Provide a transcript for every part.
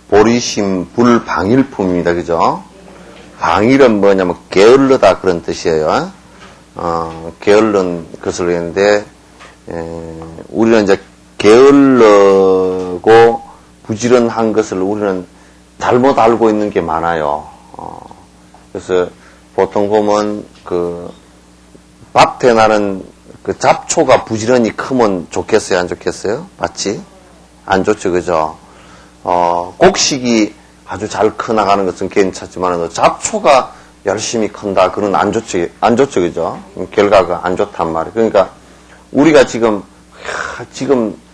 보리심, 불방일품입니다. 그죠? 방일은 뭐냐면 게을르다 그런 뜻이에요. 게을른 것을 했는데, 우리는 이제 게을르고 부지런한 것을 우리는 잘못 알고 있는 게 많아요. 그래서 보통 보면 밭에 나는 잡초가 부지런히 크면 좋겠어요, 안 좋겠어요? 맞지? 안 좋죠, 그죠? 곡식이 아주 잘 커나가는 것은 괜찮지만, 잡초가 열심히 큰다, 그건 안 좋죠, 그죠? 결과가 안 좋단 말이에요. 그러니까, 우리가 지금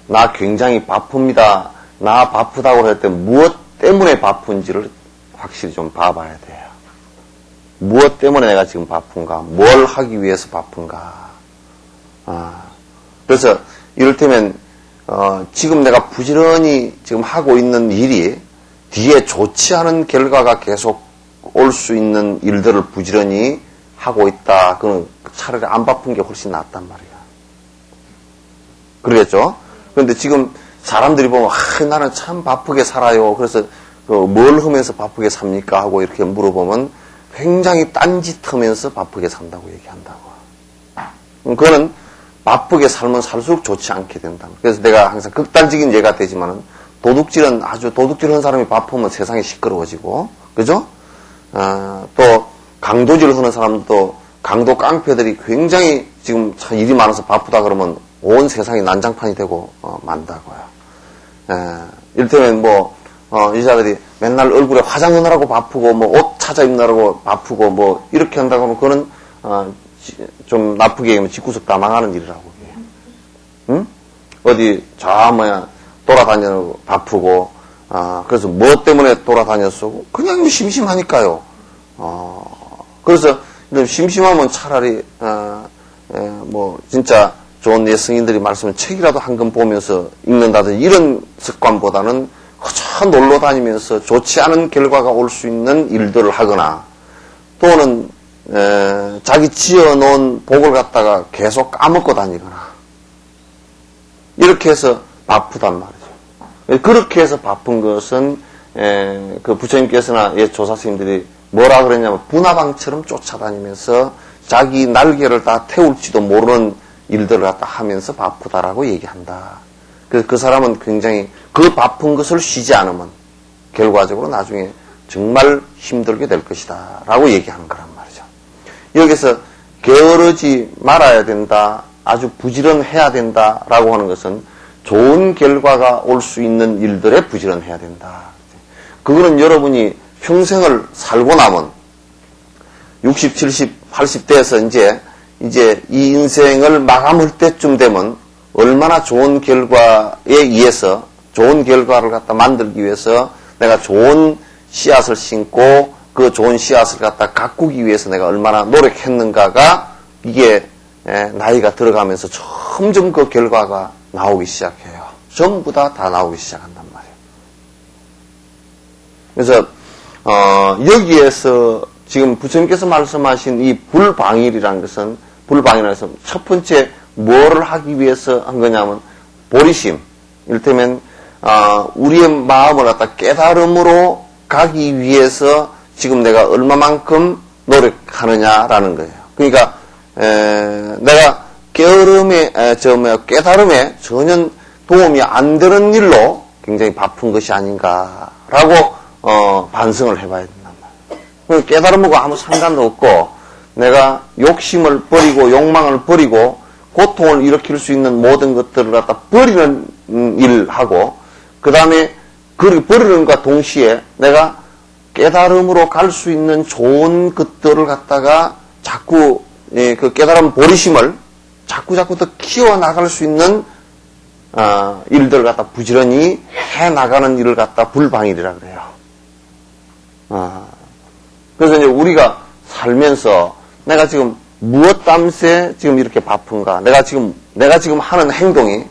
나 굉장히 바쁩니다. 나 바쁘다고 할 때 무엇 때문에 바쁜지를 확실히 좀 봐봐야 돼요. 무엇 때문에 내가 지금 바쁜가? 뭘 하기 위해서 바쁜가? 그래서, 이를테면, 지금 내가 부지런히 지금 하고 있는 일이 뒤에 좋지 않은 결과가 계속 올 수 있는 일들을 부지런히 하고 있다. 그건 차라리 안 바쁜 게 훨씬 낫단 말이야. 그러겠죠? 그런데 지금 사람들이 보면, 나는 참 바쁘게 살아요. 그래서 뭘 하면서 바쁘게 삽니까? 하고 이렇게 물어보면 굉장히 딴짓하면서 바쁘게 산다고 얘기한다고. 그거는 바쁘게 살면 살수록 좋지 않게 된다. 그래서 내가 항상 극단적인 예가 되지만은 아주 도둑질하는 사람이 바쁘면 세상이 시끄러워지고, 그죠? 또 강도질 하는 사람도 강도 깡패들이 굉장히 지금 일이 많아서 바쁘다 그러면 온 세상이 난장판이 되고 만다고요. 이를테면 여자들이 맨날 얼굴에 화장하느라고 바쁘고 옷 찾아 입느라고 바쁘고 이렇게 한다고 하면 그거는 좀 나쁘게 얘기하면 집구석 다 망하는 일이라고. 응? 어디 돌아다니느라고 바쁘고 그래서 뭐 때문에 돌아다녔어? 그냥 심심하니까요. 그래서 심심하면 차라리 진짜 좋은 예승인들이 말씀을 책이라도 한 권 보면서 읽는다든지 이런 습관보다는 허저 놀러 다니면서 좋지 않은 결과가 올 수 있는 일들을 하거나 또는 자기 지어놓은 복을 갖다가 계속 까먹고 다니거나 이렇게 해서 바쁘단 말이죠. 그렇게 해서 바쁜 것은 그 부처님께서나 옛 조사스님들이 뭐라 그랬냐면 분화방처럼 쫓아다니면서 자기 날개를 다 태울지도 모르는 일들을 갖다 하면서 바쁘다라고 얘기한다. 그래서 그 사람은 굉장히 그 바쁜 것을 쉬지 않으면 결과적으로 나중에 정말 힘들게 될 것이다 라고 얘기하는 거란 말이죠. 여기서 게으르지 말아야 된다, 아주 부지런해야 된다 라고 하는 것은 좋은 결과가 올 수 있는 일들에 부지런해야 된다. 그거는 여러분이 평생을 살고 나면 60, 70, 80대에서 이제 이 인생을 마감할 때쯤 되면 얼마나 좋은 결과에 의해서 좋은 결과를 갖다 만들기 위해서 내가 좋은 씨앗을 심고 그 좋은 씨앗을 갖다 가꾸기 위해서 내가 얼마나 노력했는가가 이게 나이가 들어가면서 점점 그 결과가 나오기 시작해요. 전부 다 나오기 시작한단 말이에요. 그래서 여기에서 지금 부처님께서 말씀하신 이 불방일이라는 것은 첫 번째 뭐를 하기 위해서 한 거냐면 보리심. 이를테면 우리의 마음을 갖다 깨달음으로 가기 위해서 지금 내가 얼마만큼 노력하느냐라는 거예요. 그러니까 내가 깨달음에 전혀 도움이 안 되는 일로 굉장히 바쁜 것이 아닌가라고 반성을 해봐야 된단 말이에요. 깨달음하고 아무 상관도 없고 내가 욕심을 버리고 욕망을 버리고 고통을 일으킬 수 있는 모든 것들을 갖다 버리는 일하고 그 다음에 그를 버리는 것과 동시에 내가 깨달음으로 갈 수 있는 좋은 것들을 갖다가 자꾸 그 깨달음 보리심을 자꾸 더 키워나갈 수 있는 일들을 갖다 부지런히 해나가는 일을 갖다 불방일이라 그래요. 그래서 이제 우리가 살면서 내가 지금 무엇 땀새 지금 이렇게 바쁜가? 내가 지금 하는 행동이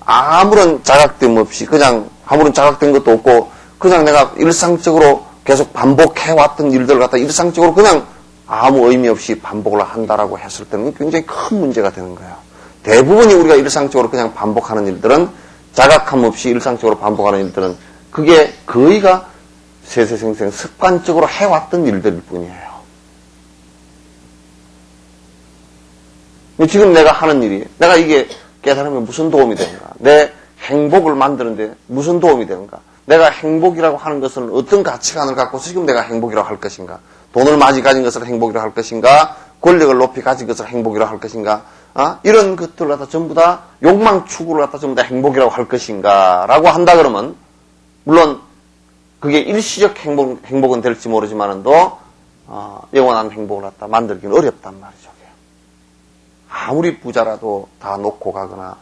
아무런 자각됨 없이 그냥 아무런 자각된 것도 없고 그냥 내가 일상적으로 계속 반복해왔던 일들을 갖다 일상적으로 그냥 아무 의미 없이 반복을 한다라고 했을 때는 굉장히 큰 문제가 되는 거예요. 대부분이 우리가 일상적으로 그냥 반복하는 일들은 자각함 없이 일상적으로 반복하는 일들은 그게 거의가 세세생생 습관적으로 해왔던 일들일 뿐이에요. 지금 내가 하는 일이, 내가 이게 깨달으면 무슨 도움이 되는가? 내 행복을 만드는데 무슨 도움이 되는가? 내가 행복이라고 하는 것은 어떤 가치관을 갖고서 지금 내가 행복이라고 할 것인가? 돈을 많이 가진 것을 행복이라고 할 것인가? 권력을 높이 가진 것을 행복이라고 할 것인가? 이런 것들을 갖다 전부 다 욕망 추구를 갖다 전부 다 행복이라고 할 것인가? 라고 한다 그러면, 물론 그게 일시적 행복은 될지 모르지만도, 영원한 행복을 갖다 만들기는 어렵단 말이죠. 아무리 부자라도 다 놓고 가거나,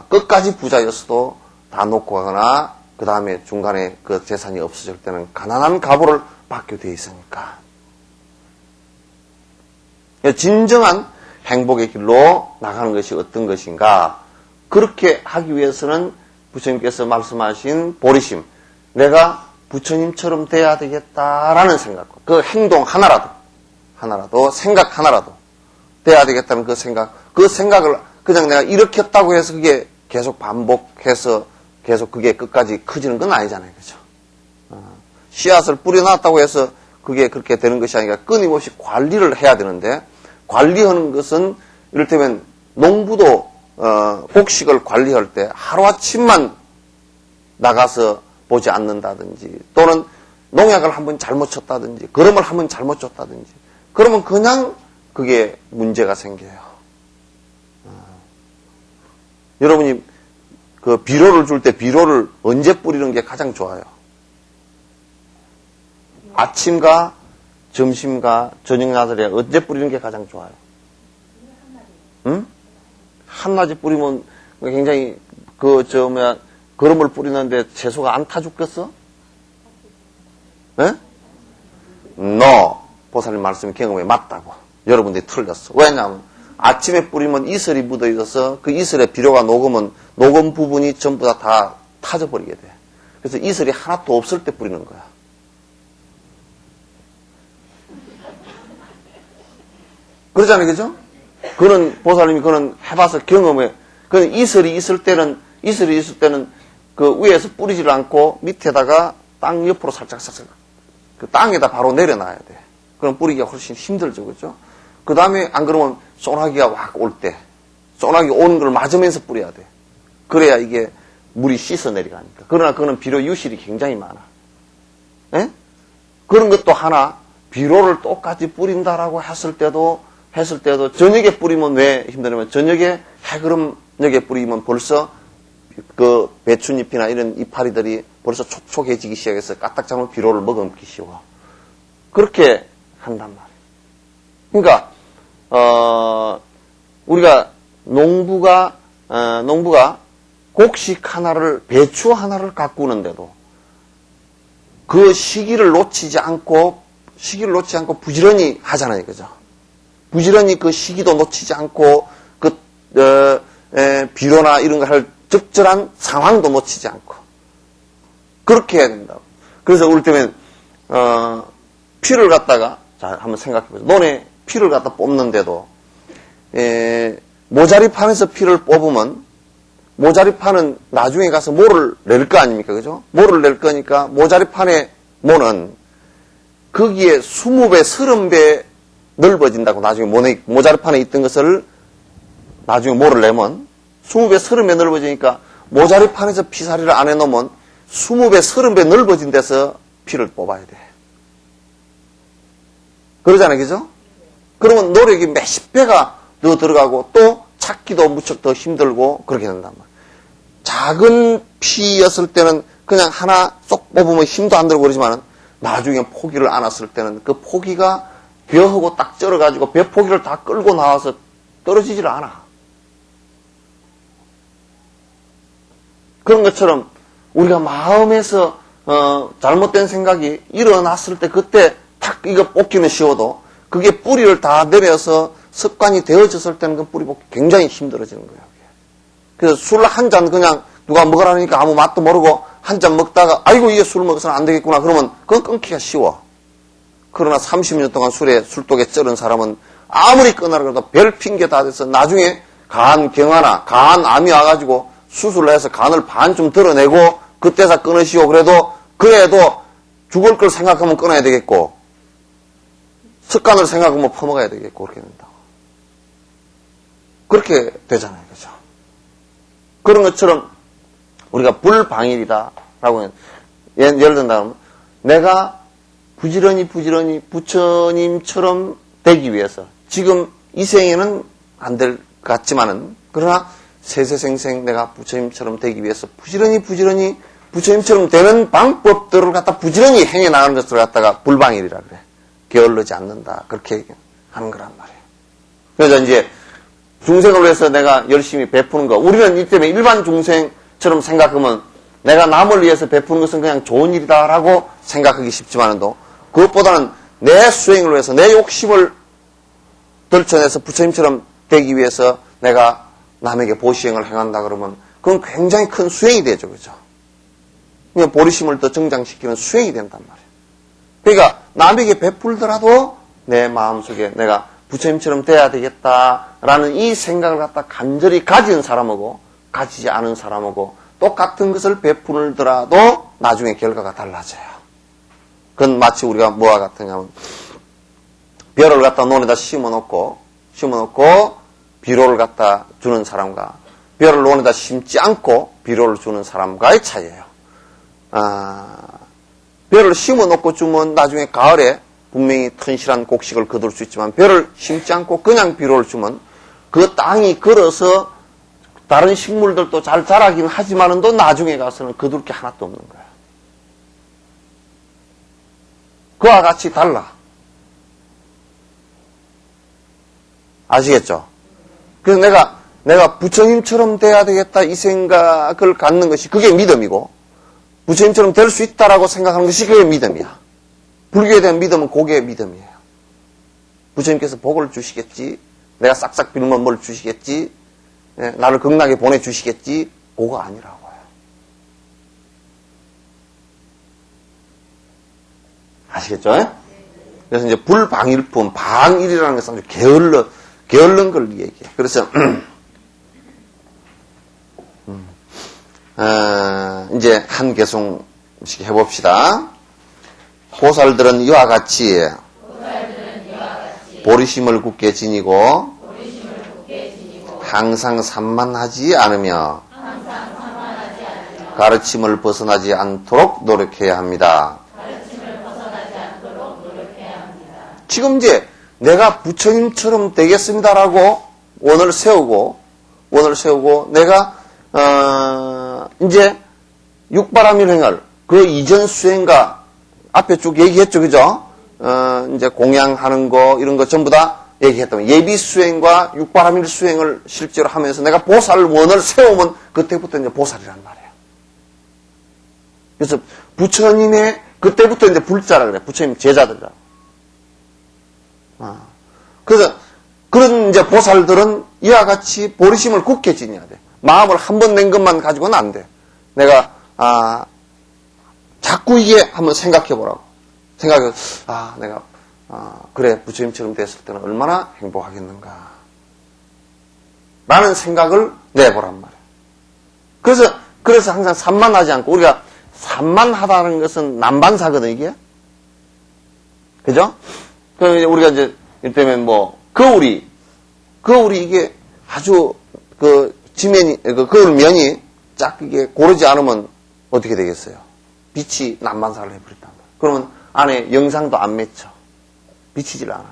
끝까지 부자였어도 다 놓고 가거나, 그 다음에 중간에 그 재산이 없어질 때는 가난한 가보를 받게 돼 있으니까. 진정한 행복의 길로 나가는 것이 어떤 것인가? 그렇게 하기 위해서는 부처님께서 말씀하신 보리심, 내가 부처님처럼 돼야 되겠다라는 생각과 그 행동 하나라도 생각 하나라도 돼야 되겠다는 그 생각을 그냥 내가 일으켰다고 해서 그게 계속 반복해서 계속 그게 끝까지 커지는 건 아니잖아요. 그죠? 씨앗을 뿌려놨다고 해서 그게 그렇게 되는 것이 아니라 끊임없이 관리를 해야 되는데, 관리하는 것은 이를테면 농부도 곡식을 관리할 때 하루아침만 나가서 보지 않는다든지, 또는 농약을 한번 잘못 쳤다든지, 거름을 한번 잘못 줬다든지, 그러면 그냥 그게 문제가 생겨요. 여러분이 그 비료를 줄 때 비료를 언제 뿌리는 게 가장 좋아요? 아침과 점심과 저녁 나들에 언제 뿌리는 게 가장 좋아요? 응? 한낮에 뿌리면 굉장히 거름을 뿌리는데 채소가 안 타 죽겠어? 예? 보살님 말씀이 경험에 맞다고. 여러분들이 틀렸어. 왜냐하면 아침에 뿌리면 이슬이 묻어 있어서 그 이슬에 비료가 녹으면 녹은 부분이 전부 다 타져버리게 돼. 그래서 이슬이 하나도 없을 때 뿌리는 거야. 그러잖아요, 그죠? 보살님이 그는 해봐서 경험해. 그는 이슬이 있을 때는 그 위에서 뿌리질 않고 밑에다가 땅 옆으로 살짝 그 땅에다 바로 내려놔야 돼. 그럼 뿌리기가 훨씬 힘들죠, 그죠? 그 다음에 안 그러면 소나기가 확 올 때, 소나기 오는 걸 맞으면서 뿌려야 돼. 그래야 이게 물이 씻어 내려가니까. 그러나 그거는 비료 유실이 굉장히 많아. 예? 그런 것도 하나, 비료를 똑같이 뿌린다라고 했을 때도 저녁에 뿌리면 왜 힘드냐면, 저녁에 해그름녘에 뿌리면 벌써 그 배춧잎이나 이런 이파리들이 벌써 촉촉해지기 시작해서 까딱 잡으면 비료를 머금기 쉬워. 그렇게 한단 말이에요. 그러니까 우리가 농부가 곡식 하나를, 배추 하나를 가꾸는데도 그 시기를 놓치지 않고 부지런히 하잖아요, 그죠? 부지런히 그 시기도 놓치지 않고 비료나 이런 거 할 적절한 상황도 놓치지 않고 그렇게 해야 된다고. 그래서 우리 때문에 피를 갖다가, 자, 한번 생각해 보세요. 논에 피를 갖다 뽑는데도 모자리판에서 피를 뽑으면 모자리판은 나중에 가서 모를 낼 거 아닙니까? 그죠? 모를 낼 거니까 모자리판의 모는 거기에 20배, 30배 넓어진다고. 나중에 모자리판에 있던 것을 나중에 모를 내면 20배, 30배 넓어지니까 모자리판에서 피사리를 안 해놓으면 20배, 30배 넓어진 데서 피를 뽑아야 돼. 그러잖아요, 그죠? 그러면 노력이 몇십 배가 더 들어가고 또 찾기도 무척 더 힘들고 그렇게 된단 말이에요. 작은 피였을 때는 그냥 하나 쏙 뽑으면 힘도 안 들고 그러지만 나중에 포기를 안았을 때는 그 포기가 벼하고 딱 쩔어가지고 벼 포기를 다 끌고 나와서 떨어지질 않아. 그런 것처럼 우리가 마음에서 잘못된 생각이 일어났을 때 그때 탁 이거 뽑기는 쉬워도 그게 뿌리를 다 내려서 습관이 되어졌을 때는 그 뿌리 뽑기 굉장히 힘들어지는 거예요. 그래서 술 한 잔 그냥 누가 먹으라니까 아무 맛도 모르고 한 잔 먹다가 아이고 이게 술 먹어서는 안 되겠구나 그러면 그건 끊기가 쉬워. 그러나 30년 동안 술독에 쩔은 사람은 아무리 끊으라 그래도 별 핑계 다 돼서 나중에 간경화나 간암이 와가지고 수술을 해서 간을 반 좀 드러내고 그때서 끊으시오. 그래도 죽을 걸 생각하면 끊어야 되겠고, 습관을 생각하면 퍼먹어야 되겠고, 그렇게 된다고. 그렇게 되잖아요. 그죠? 그런 것처럼 우리가 불방일이다라고 예를 든다면 내가 부지런히 부처님처럼 되기 위해서 지금 이 생에는 안 될 것 같지만은 그러나 세세생생 내가 부처님처럼 되기 위해서 부지런히 부처님처럼 되는 방법들을 갖다 부지런히 행해 나가는 것을 갖다가 불방일이라 그래. 게을르지 않는다. 그렇게 하는 거란 말이에요. 그래서 이제 중생을 위해서 내가 열심히 베푸는 거. 우리는 이 때문에 일반 중생처럼 생각하면 내가 남을 위해서 베푸는 것은 그냥 좋은 일이다라고 생각하기 쉽지만도 그것보다는 내 수행을 위해서 내 욕심을 덜쳐내서 부처님처럼 되기 위해서 내가 남에게 보시행을 행한다 그러면 그건 굉장히 큰 수행이 되죠. 그죠? 그냥 보리심을 더 정장시키는 수행이 된단 말이에요. 그러니까 남에게 베풀더라도 내 마음속에 내가 부처님처럼 돼야 되겠다라는 이 생각을 갖다 간절히 가진 사람하고 가지지 않은 사람하고 똑같은 것을 베풀더라도 나중에 결과가 달라져요. 그건 마치 우리가 뭐와 같으냐면 벼를 갖다 논에다 심어놓고 비료를 갖다 주는 사람과 벼를 논에다 심지 않고 비료를 주는 사람과의 차이예요. 벼를 심어놓고 주면 나중에 가을에 분명히 튼실한 곡식을 거둘 수 있지만 벼를 심지 않고 그냥 비료를 주면 그 땅이 걸어서 다른 식물들도 잘 자라긴 하지만도 나중에 가서는 거둘 게 하나도 없는 거야. 그와 같이 달라. 아시겠죠? 그래서 내가 부처님처럼 돼야 되겠다 이 생각을 갖는 것이 그게 믿음이고 부처님처럼 될 수 있다라고 생각하는 것이 그게 믿음이야. 불교에 대한 믿음은 그게 믿음이에요. 부처님께서 복을 주시겠지, 내가 싹싹 빌면 뭘 주시겠지, 나를 극락에 보내주시겠지, 그거 아니라고요. 아시겠죠? 그래서 이제 불방일품, 방일이라는 것은 아주 게을른 걸 얘기해요. 그래서 이제 한 개송씩 해봅시다. 보살들은 이와 같이 보리심을 굳게 지니고 항상 산만하지 않으며 가르침을 벗어나지 않도록 노력해야 합니다. 지금 이제 내가 부처님처럼 되겠습니다라고 원을 세우고 내가 이제 육바라밀행을 그 이전 수행과 앞에 쭉 얘기했죠, 그죠? 이제 공양하는 거 이런 거 전부 다 얘기했다면 예비 수행과 육바라밀 수행을 실제로 하면서 내가 보살 원을 세우면 그때부터 이제 보살이란 말이에요. 그래서 부처님의 그때부터 이제 불자라 그래. 부처님 제자들이라. 그래서 그런 이제 보살들은 이와 같이 보리심을 굳게 지녀야 돼. 마음을 한 번 낸 것만 가지고는 안 돼. 내가 자꾸 이게 한번 생각해 보라고. 내가 그래 부처님처럼 됐을 때는 얼마나 행복하겠는가. 라는 생각을 내보란 말이에요. 그래서 항상 산만하지 않고 우리가 산만하다는 것은 남반사거든 이게. 그죠? 그럼 우리가 이제 이를테면 뭐 거울이 이게 아주 그 지면이 그 거울 면이 쫙 이게 고르지 않으면 어떻게 되겠어요? 빛이 남반사를 해버린단 말이에요. 그러면 안에 영상도 안 맺혀. 비치질 않아.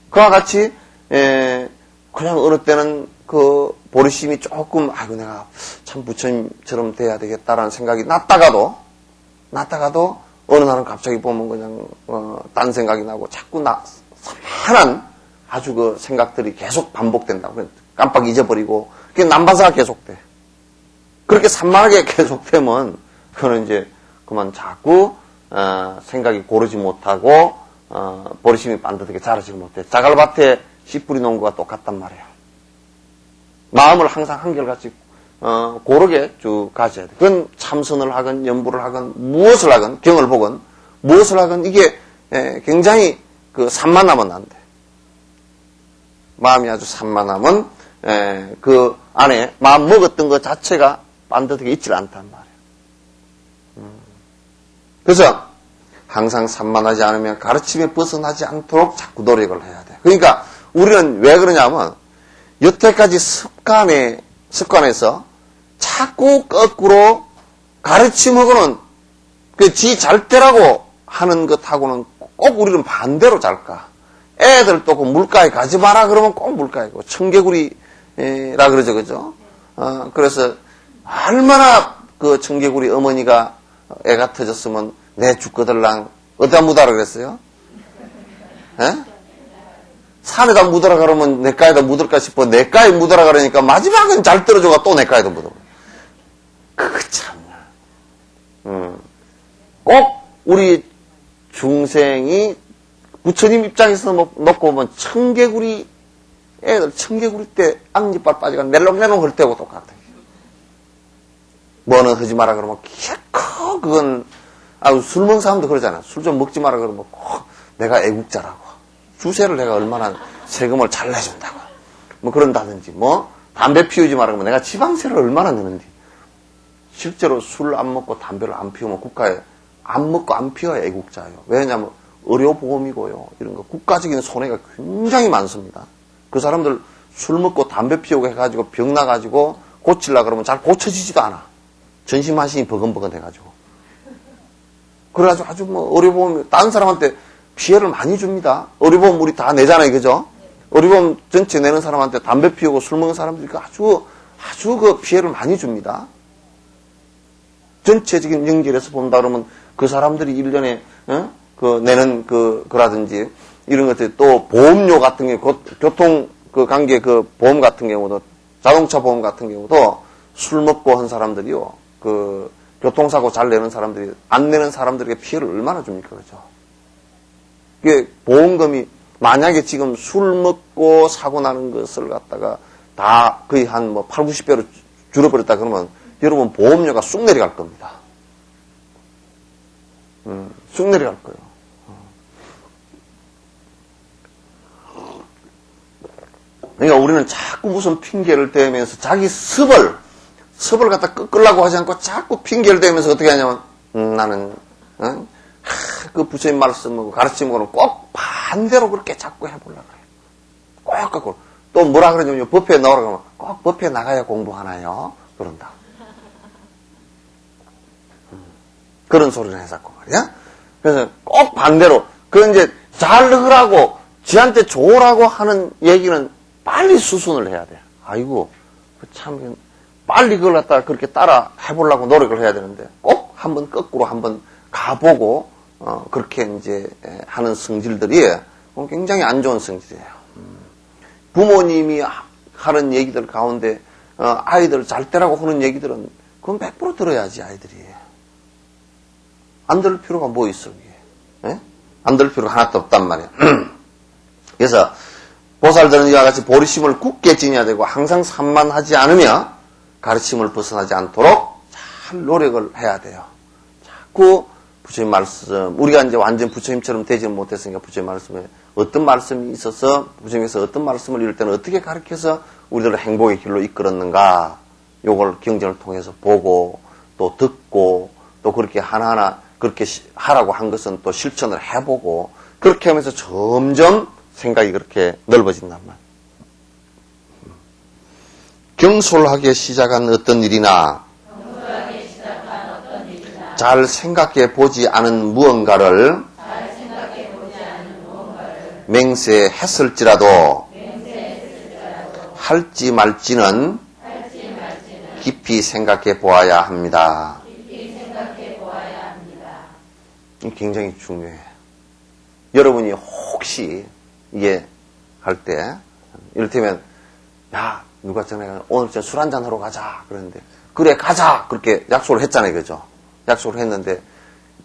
그와 같이 그냥 어느 때는 그 보리심이 조금 아이고 내가 참 부처님처럼 돼야 되겠다라는 생각이 났다가도 어느 날은 갑자기 보면 그냥 딴 생각이 나고 자꾸 산만한 아주 그 생각들이 계속 반복된다고. 깜빡 잊어버리고 그게 남반사가 계속돼. 그렇게 산만하게 계속되면 그거는 이제 그만 자꾸 생각이 고르지 못하고 보리심이 반듯하게 자라지 못해. 자갈밭에 씨 뿌리 놓은 거와 똑같단 말이에요. 마음을 항상 한결같이 고르게 쭉 가져야 돼. 그건 참선을 하건 연부를 하건 무엇을 하건 경을 보건 무엇을 하건 이게 굉장히 그 산만하면 안 돼. 마음이 아주 산만하면 그 안에 마음 먹었던 것 자체가 반듯하게 있질 않단 말이에요. 그래서 항상 산만하지 않으면 가르침에 벗어나지 않도록 자꾸 노력을 해야 돼. 그러니까 우리는 왜 그러냐면 여태까지 습관에서 자꾸 거꾸로 가르침하고는 지 잘 때라고 하는 것하고는 꼭 우리는 반대로 잘까. 애들 또 그 물가에 가지 마라 그러면 꼭 물가에 가고 청개구리라 그러죠, 그죠? 그래서 얼마나 그 청개구리 어머니가 애가 터졌으면 내 죽거들랑 어디다 묻어라 그랬어요? 에? 산에다 묻어라 그러면 내가에다 묻을까 싶어 내가에 묻어라 그러니까 마지막은 잘 떨어져가 또 내가에다 묻어. 그거 참나. 꼭 우리 중생이 부처님 입장에서 놓고 보면 청개구리 애들 청개구리 때 앞니빨 빠지가 낼롱낼롱 할 때하고 똑같아. 뭐는 하지 마라 그러면 키커 그건 술 먹는 사람도 그러잖아. 술 좀 먹지 마라 그러면 꼭 내가 애국자라고 주세를 내가 얼마나 세금을 잘 내준다고 뭐 그런다든지 뭐 담배 피우지 마라 그러면 내가 지방세를 얼마나 내는지. 실제로 술 안 먹고 담배를 안 피우면 국가에 안 먹고 안 피워야 애국자예요. 왜냐하면 의료보험이고요. 이런 거 국가적인 손해가 굉장히 많습니다. 그 사람들 술 먹고 담배 피우고 해가지고 병 나가지고 고치려고 그러면 잘 고쳐지지도 않아. 전신만신이 버금버금 해가지고. 그래가지고 아주 뭐 의료보험 다른 사람한테 피해를 많이 줍니다. 의료보험 우리 다 내잖아요. 그죠? 의료보험 전체 내는 사람한테 담배 피우고 술 먹는 사람들이 아주 그 피해를 많이 줍니다. 전체적인 연결해서 본다 그러면 그 사람들이 1년에 그 내는 그라든지 이런 것들이 또 보험료 같은 게 교통 그 관계 그 보험 같은 경우도 자동차 보험 같은 경우도 술 먹고 한 사람들이요 그 교통사고 잘 내는 사람들이 안 내는 사람들에게 피해를 얼마나 줍니까 그죠? 이게 보험금이 만약에 지금 술 먹고 사고 나는 것을 갖다가 다 거의 한 뭐 8, 90배로 줄어버렸다 그러면 여러분 보험료가 쑥 내려갈 겁니다. 쑥 내려갈 거예요. 그러니까 우리는 자꾸 무슨 핑계를 대면서 자기 습을 갖다 꺾으려고 하지 않고 자꾸 핑계를 대면서 어떻게 하냐면 나는 그 부처님 말씀하고 가르침하고는 꼭 반대로 그렇게 자꾸 해보려고 해요. 꼭 갖고 또 뭐라 그러냐면 법회에 나오라고 하면 꼭 법회에 나가야 공부하나요? 그런다. 그런 소리를 해서고 말이야. 그래서 꼭 반대로 그 이제 잘 하라고 지한테 좋으라고 하는 얘기는 빨리 수순을 해야 돼. 아이고 참 빨리 그걸 갖다가 그렇게 따라 해보려고 노력을 해야 되는데 꼭 한번 거꾸로 한번 가보고 그렇게 이제 하는 성질들이 굉장히 안 좋은 성질이에요. 부모님이 하는 얘기들 가운데 아이들 잘 때라고 하는 얘기들은 그건 100% 들어야지 아이들이. 안 들을 필요가 뭐 있어 이게. 안 들을 필요가 하나도 없단 말이야. 그래서 보살들은 이와 같이 보리심을 굳게 지녀야 되고 항상 산만하지 않으며 가르침을 벗어나지 않도록 잘 노력을 해야 돼요. 자꾸 부처님 말씀, 우리가 이제 완전 부처님처럼 되지 못했으니까 부처님 말씀에 어떤 말씀이 있어서 부처님께서 어떤 말씀을 이럴 때는 어떻게 가르쳐서 우리들을 행복의 길로 이끌었는가 요걸 경전을 통해서 보고 또 듣고 또 그렇게 하나하나 그렇게 하라고 한 것은 또 실천을 해보고 그렇게 하면서 점점 생각이 그렇게 넓어진단 말이에요. 경솔하게 시작한 어떤 일이나 잘 생각해 보지 않은 무언가를 맹세했을지라도 할지 말지는 깊이 생각해 보아야 합니다. 굉장히 중요해요. 여러분이 혹시 이게 할 때 이를테면 야 누가 전에 오늘 술 한잔 하러 가자 그러는데 그래 가자 그렇게 약속을 했잖아요. 그죠? 약속을 했는데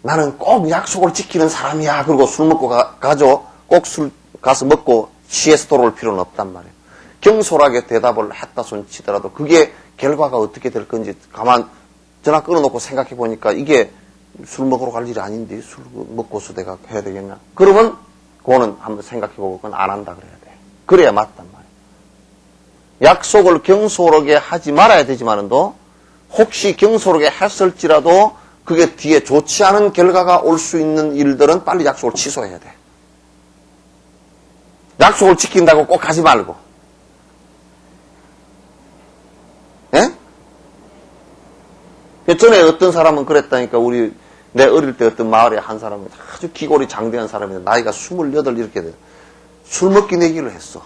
나는 꼭 약속을 지키는 사람이야. 그리고 술 먹고 가죠. 꼭 술 가서 먹고 취해서 돌아올 필요는 없단 말이에요. 경솔하게 대답을 했다 손 치더라도 그게 결과가 어떻게 될 건지 가만 전화 끊어놓고 생각해 보니까 이게 술 먹으러 갈 일이 아닌데 술 먹고서 내가 해야 되겠냐. 그러면 그거는 한번 생각해 보고 그건 안 한다 그래야 돼. 그래야 맞단 말이에요. 약속을 경솔하게 하지 말아야 되지만도 혹시 경솔하게 했을지라도 그게 뒤에 좋지 않은 결과가 올 수 있는 일들은 빨리 약속을 취소해야 돼. 약속을 지킨다고 꼭 가지 말고. 예? 전에 어떤 사람은 그랬다니까. 내 어릴 때 어떤 마을에 한 사람은 아주 기골이 장대한 사람인데 나이가 28 이렇게 돼. 술 먹기 내기를 했어.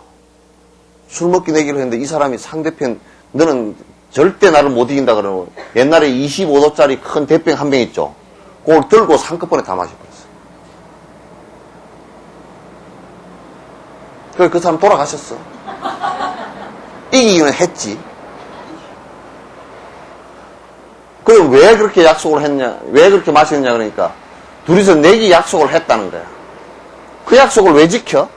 술 먹기 내기를 했는데 이 사람이 상대편 너는 절대 나를 못 이긴다 그러고 옛날에 25도짜리 큰 대병 한 병 있죠. 그걸 들고 한꺼번에 다 마셔버렸어. 그래서 그 사람 돌아가셨어. 이기기는 했지. 그럼 왜 그렇게 약속을 했냐, 왜 그렇게 마셨냐 그러니까 둘이서 내기 약속을 했다는 거야. 그 약속을 왜 지켜?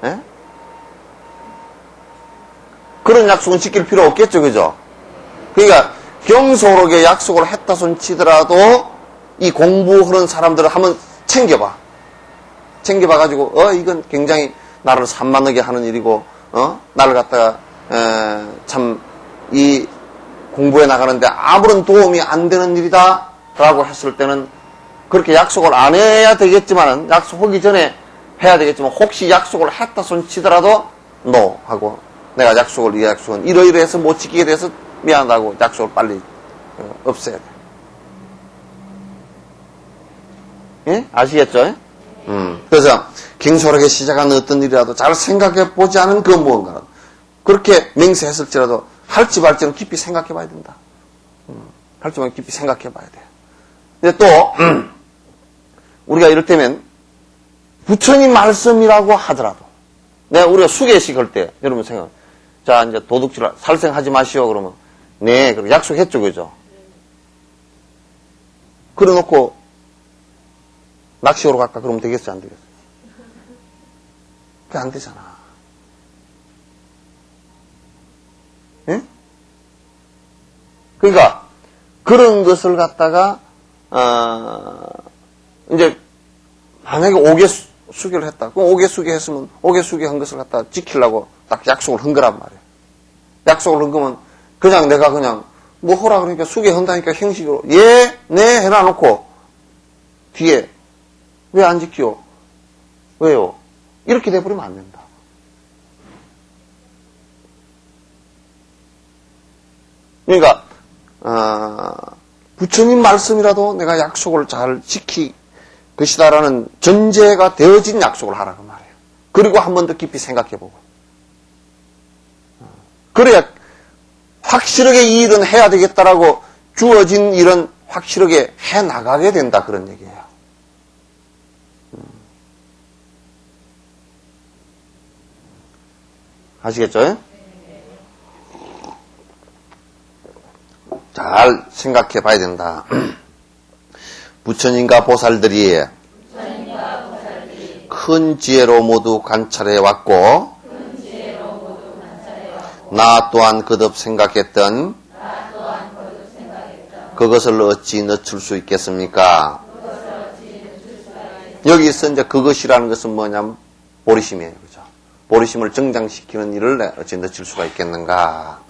예? 그런 약속은 지킬 필요 없겠죠, 그죠? 그러니까 경솔하게 약속을 했다 손 치더라도 이 공부하는 사람들을 한번 챙겨봐. 챙겨봐가지고 이건 굉장히 나를 산만하게 하는 일이고 나를 갖다가 참 이 공부해 나가는데 아무런 도움이 안 되는 일이다 라고 했을 때는 그렇게 약속을 안 해야 되겠지만은 약속하기 전에 해야 되겠지만 혹시 약속을 했다 손 치더라도 NO 하고 내가 이 약속은 이러이러해서 못 지키게 돼서 미안하다고 약속을 빨리 없애야 돼. 예? 아시겠죠? 그래서 경솔하게 시작한 어떤 일이라도 잘 생각해 보지 않은 그 무언가 그렇게 맹세했을지라도 할지 말지는 깊이 생각해 봐야 된다. 할지 말지 깊이 생각해 봐야 돼. 근데 또 우리가 이를테면 부처님 말씀이라고 하더라도 우리가 수계식 할 때 여러분 생각 자 이제 도둑질 살생하지 마시오 그러면 네 그럼 약속했죠 그죠? 그래 놓고 낚시하러 갈까 그러면 되겠어 안 되겠어? 그게 안 되잖아. 예? 그러니까 그런 것을 갖다가 이제 만약에 5개 수계를 했다. 그럼 5개 수계했으면 5개 수계한 것을 갖다 지키려고 딱 약속을 한 거란 말이에요. 약속을 한 거면 그냥 내가 그냥 뭐 하라 그러니까 수계한다니까 형식으로 예, 네 해놔놓고 뒤에 왜 안 지키요? 왜요? 이렇게 돼버리면 안 된다. 그러니까 부처님 말씀이라도 내가 약속을 잘 지킬 것이다라는 전제가 되어진 약속을 하라고 말해요. 그리고 한 번 더 깊이 생각해보고 그래야 확실하게 이 일은 해야 되겠다라고 주어진 일은 확실하게 해나가게 된다 그런 얘기예요. 아시겠죠? 잘 생각해 봐야 된다. 부처님과 보살들이 큰 지혜로 모두 관찰해 왔고 나 또한 거듭 생각했던 그것을 어찌 늦출 수 있겠습니까? 여기서 이제 그것이라는 것은 뭐냐면 보리심이에요. 그죠? 보리심을 정장시키는 일을 어찌 늦출 수가 있겠는가?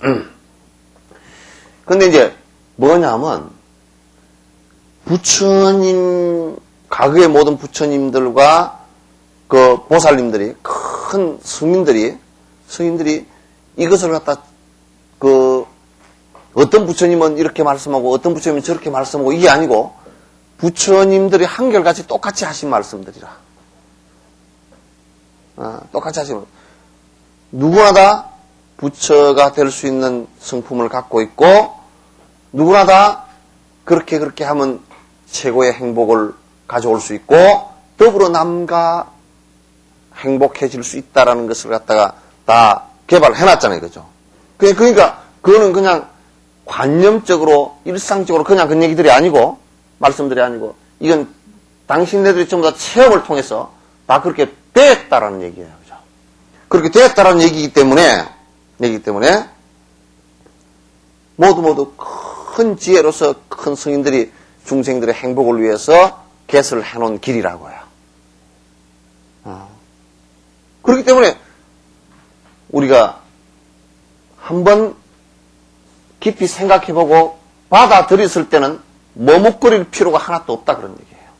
근데 이제 뭐냐면 부처님 과거의 모든 부처님들과 그 보살님들이 큰 스님들이 이것을 갖다 어떤 부처님은 이렇게 말씀하고 어떤 부처님은 저렇게 말씀하고 이게 아니고 부처님들이 한결같이 똑같이 하신 말씀들이라. 똑같이 하시면 누구나 다 부처가 될 수 있는 성품을 갖고 있고 누구나 다 그렇게 하면 최고의 행복을 가져올 수 있고 더불어 남과 행복해질 수 있다라는 것을 갖다가 다 개발해놨잖아요. 그죠? 그러니까 그거는 그냥 관념적으로 일상적으로 그냥 그런 얘기들이 아니고 말씀들이 아니고 이건 당신네들이 전부 다 체험을 통해서 다 그렇게 됐다라는 얘기예요. 그죠? 그렇게 됐다라는 얘기이기 때문에 모두 큰 지혜로서 큰 성인들이 중생들의 행복을 위해서 개설을 해놓은 길이라고요. 그렇기 때문에 우리가 한번 깊이 생각해보고 받아들였을 때는 머뭇거릴 필요가 하나도 없다 그런 얘기예요.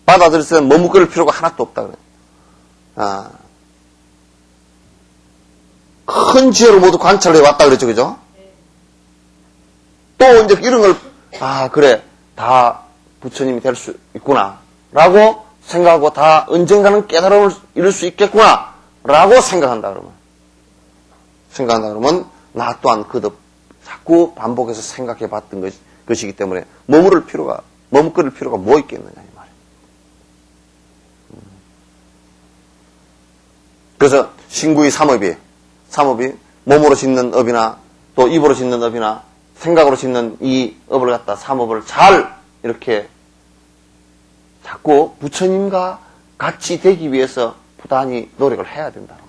받아들였을 때는 머뭇거릴 필요가 하나도 없다 그래요. 큰 지혜로 모두 관찰을 해왔다 그랬죠, 그죠? 또 이제 이런 걸, 그래, 다 부처님이 될 수 있구나, 라고 생각하고 다 언젠가는 깨달음을 이룰 수 있겠구나, 라고 생각한다 그러면, 나 또한 그도 자꾸 반복해서 생각해 봤던 것이기 때문에 머무를 필요가, 머뭇거릴 필요가 뭐 있겠느냐, 이 말이에요. 그래서 신구의 삼업이 몸으로 짓는 업이나 또 입으로 짓는 업이나 생각으로 짓는 이 업을 갖다 삼업을 잘 이렇게 자꾸 부처님과 같이 되기 위해서 부단히 노력을 해야 된다는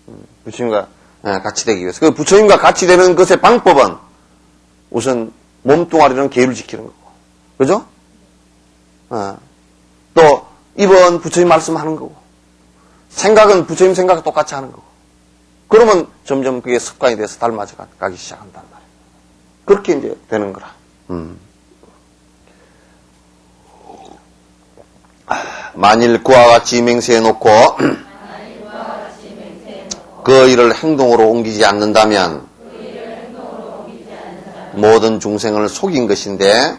말이에요. 부처님과 같이 되기 위해서. 그 부처님과 같이 되는 것의 방법은 우선 몸뚱아리는 계율 지키는 거고, 그죠? 또 입은 부처님 말씀하는 거고, 생각은 부처님 생각과 똑같이 하는 거고. 그러면 점점 그게 습관이 돼서 닮아져 가기 시작한단 말이에요. 그렇게 이제 되는 거라. 만일 그와 같이 맹세해 놓고 그 일을 행동으로 옮기지 않는다면 모든 중생을 속인 것인데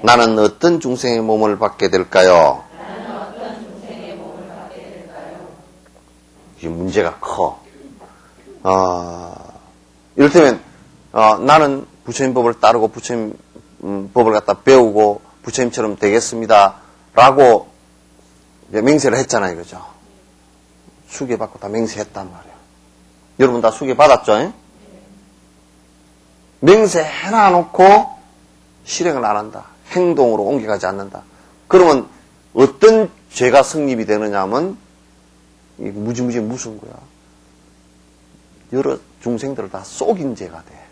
나는 어떤 중생의 몸을 받게 될까요? 이 문제가 커. 이를테면 나는 부처님 법을 따르고 부처님 법을 갖다 배우고 부처님처럼 되겠습니다 라고 맹세를 했잖아요, 그죠? 수계받고 다 맹세했단 말이에요. 여러분 다 수계받았죠? 맹세해놔놓고 실행을 안 한다, 행동으로 옮겨가지 않는다. 그러면 어떤 죄가 성립이 되느냐 하면 무지무지 무슨 거야? 여러 중생들을 다 속인 죄가 돼.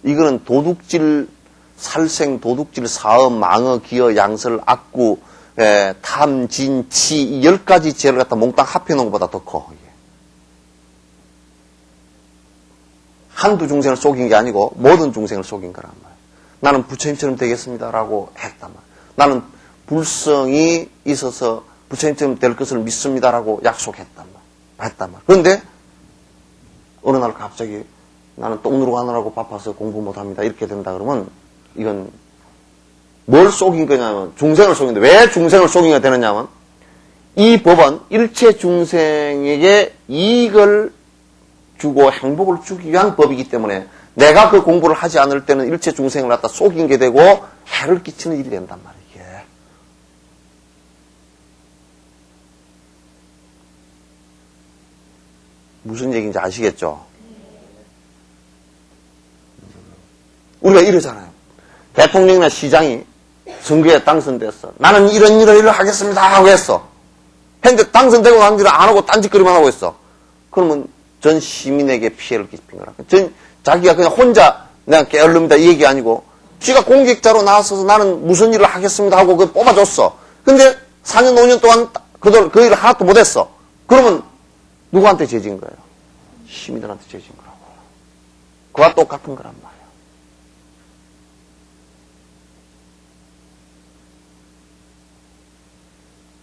이거는 도둑질, 살생, 도둑질, 사업, 망어, 기어, 양설, 악구, 탐, 진, 치, 이 10가지 죄를 갖다 몽땅 합해놓은 것보다 더 커. 이게. 한두 중생을 속인 게 아니고 모든 중생을 속인 거란 말이야. 나는 부처님처럼 되겠습니다라고 했단 말이야. 나는 불성이 있어서 부처님처럼 될 것을 믿습니다라고 약속했단 말이야. 그런데 어느 날 갑자기 나는 똥 누르고 하느라고 바빠서 공부 못합니다, 이렇게 된다 그러면 이건 뭘 속인 거냐면 중생을 속인데, 왜 중생을 속이게 되느냐면 이 법은 일체 중생에게 이익을 주고 행복을 주기 위한 법이기 때문에 내가 그 공부를 하지 않을 때는 일체 중생을 갖다 속인 게 되고 해를 끼치는 일이 된단 말이에요. 이게. 무슨 얘기인지 아시겠죠? 우리가 이러잖아요. 대통령이나 시장이 선거에 당선됐어. 나는 이런 일을 하겠습니다 하고 했어. 했는데 당선되고 난 뒤로 안 하고 딴짓거리만 하고 있어. 그러면 전 시민에게 피해를 끼친 거라. 자기가 그냥 혼자 내가 게을릅니다 이 얘기 아니고 지가 공직자로 나서서 나는 무슨 일을 하겠습니다 하고 그걸 뽑아줬어. 근데 4년 5년 동안 그 일을 하나도 못했어. 그러면 누구한테 죄진 거예요? 시민들한테 죄진 거라고. 그와 똑같은 거란 말이에요.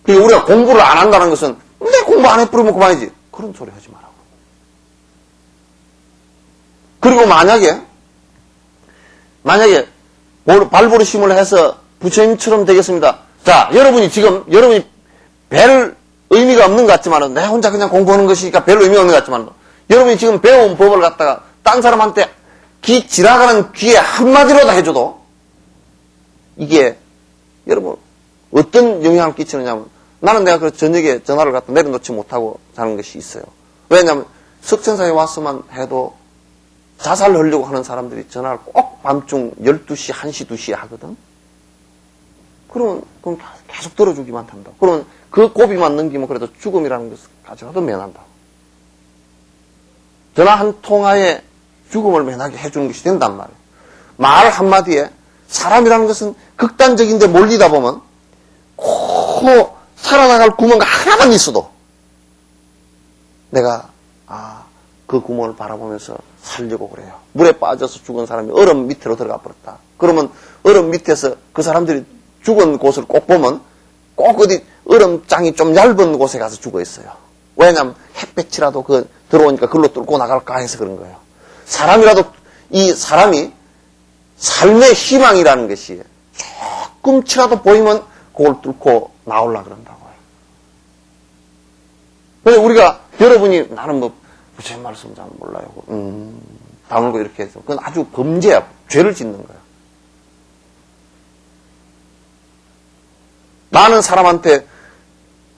그러니까 우리가 공부를 안 한다는 것은 내 공부 안 해버리면 그만이지, 그런 소리 하지 말라고. 그리고 만약에 발버릇심을 해서 부처님처럼 되겠습니다. 자, 여러분이 별 의미가 없는 것 같지만은 내 혼자 그냥 공부하는 것이니까 별 의미가 없는 것 같지만 여러분이 지금 배운 법을 갖다가 딴 사람한테 지나가는 귀에 한마디로 다 해줘도 이게 여러분 어떤 영향을 끼치느냐면, 나는 내가 그 저녁에 전화를 갖다 내려놓지 못하고 자는 것이 있어요. 왜냐하면 석천사에 왔으면 해도 자살을 하려고 하는 사람들이 전화를 꼭 밤중 12시, 1시, 2시에 하거든. 그럼 계속 들어주기만 한다. 그러면 그 고비만 넘기면 그래도 죽음이라는 것을 가져가도 면한다. 전화 한 통화에 죽음을 면하게 해주는 것이 된단 말이에요. 말 한마디에 사람이라는 것은 극단적인데 몰리다 보면 살아나갈 구멍가 하나만 있어도 내가 그 구멍을 바라보면서 살려고 그래요. 물에 빠져서 죽은 사람이 얼음 밑으로 들어가 버렸다. 그러면 얼음 밑에서 그 사람들이 죽은 곳을 꼭 보면 꼭 어디 얼음장이 좀 얇은 곳에 가서 죽어 있어요. 왜냐하면 햇볕이라도 들어오니까 그걸로 뚫고 나갈까 해서 그런 거예요. 사람이라도 이 사람이 삶의 희망이라는 것이 조금치라도 보이면 그걸 뚫고 나오려고 그런다고요. 그래서 우리가 여러분이 나는 뭐 부처님 말씀 잘 몰라요. 다물고 이렇게 해서 그건 아주 범죄야. 죄를 짓는 거야. 많은 사람한테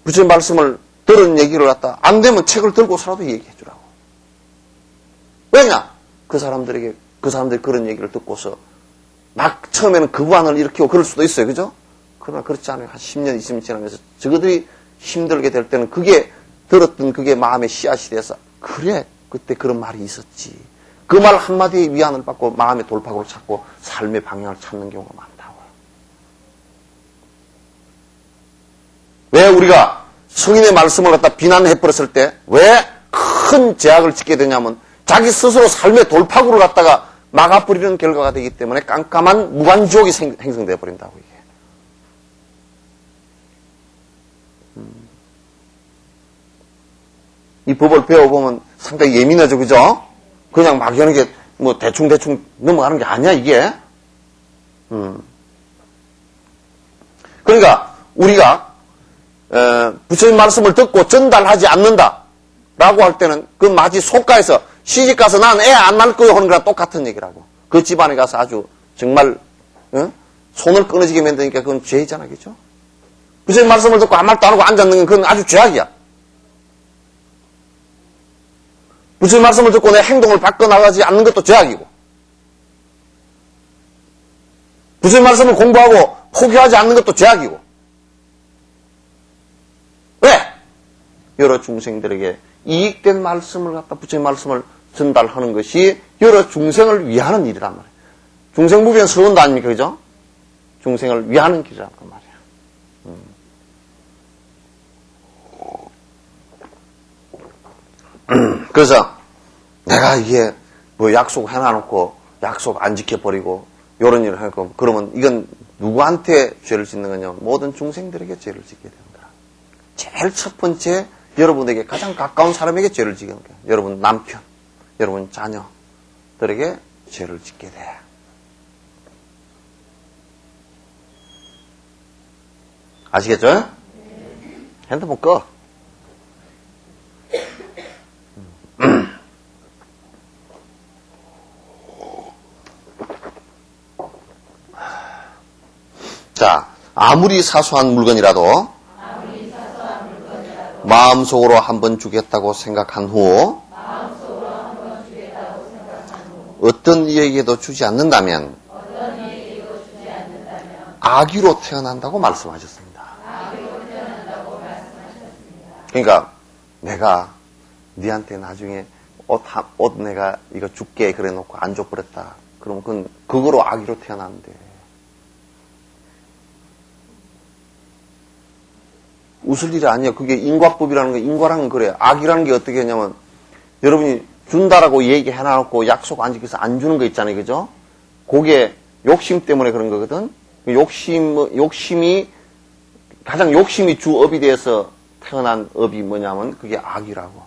부처님 말씀을 들은 얘기를 갖다 안 되면 책을 들고서라도 얘기해 주라고. 왜냐? 그 사람들이 그런 얘기를 듣고서 막 처음에는 거부안을 일으키고 그럴 수도 있어요. 그죠? 그러나 그렇지 않아요. 한 10년, 20년 지나면서 저들이 힘들게 될 때는 그게 들었던 그게 마음의 씨앗이 돼서 그래, 그때 그런 말이 있었지. 그 말 한마디에 위안을 받고 마음의 돌파구를 찾고 삶의 방향을 찾는 경우가 많다고요. 왜 우리가 성인의 말씀을 갖다 비난해버렸을 때 왜 큰 제약을 짓게 되냐면 자기 스스로 삶의 돌파구를 갖다가 막아버리는 결과가 되기 때문에 깜깜한 무간지옥이 형성되어 버린다고 이게. 이 법을 배워보면 상당히 예민하죠, 그죠? 그냥 막 하는 게 뭐 대충 넘어가는 게 아니야 이게. 그러니까 우리가 부처님 말씀을 듣고 전달하지 않는다라고 할 때는 그 마치 속가에서 시집가서 난 애 안 낳을 거요 하는 거랑 똑같은 얘기라고. 그 집안에 가서 아주 정말 손을 끊어지게 만드니까 그건 죄이잖아, 그죠? 부처님 말씀을 듣고 아무 말도 안 하고 앉았는 건 그건 아주 죄악이야. 부처님 말씀을 듣고 내 행동을 바꿔나가지 않는 것도 죄악이고, 부처님 말씀을 공부하고 포기하지 않는 것도 죄악이고. 왜? 여러 중생들에게 이익된 말씀을 갖다 부처님 말씀을 전달하는 것이 여러 중생을 위하는 일이란 말이에요. 중생무비는 서운도 아닙니까? 그죠? 중생을 위하는 길이란 말이에요. 그래서 내가 이게 뭐 약속 해놔놓고 약속 안 지켜버리고 이런 일을 하고 그러면 이건 누구한테 죄를 짓는 거냐? 모든 중생들에게 죄를 짓게 되는 거야. 제일 첫 번째 여러분에게 가장 가까운 사람에게 죄를 지는 거야. 여러분 남편, 여러분 자녀들에게 죄를 짓게 돼. 아시겠죠? 핸드폰 꺼. 자, 아무리 사소한 물건이라도 마음속으로 한번 주겠다고 생각한 후 어떤 이에게도 주지 않는다면 악의로 태어난다고 말씀하셨습니다. 그러니까 내가 니한테 나중에 옷 내가 이거 줄게 그래 놓고 안 줘버렸다. 그러면 그건 그거로 악의로 태어나는데. 웃을 일이 아니야. 그게 인과법이라는 거, 인과라는 건 그래. 악이라는 게 어떻게 하냐면, 여러분이 준다라고 얘기해놔놓고 약속 안 지켜서 안 주는 거 있잖아요. 그죠? 그게 욕심 때문에 그런 거거든? 가장 욕심이 주 업이 돼서 태어난 업이 뭐냐면, 그게 악이라고.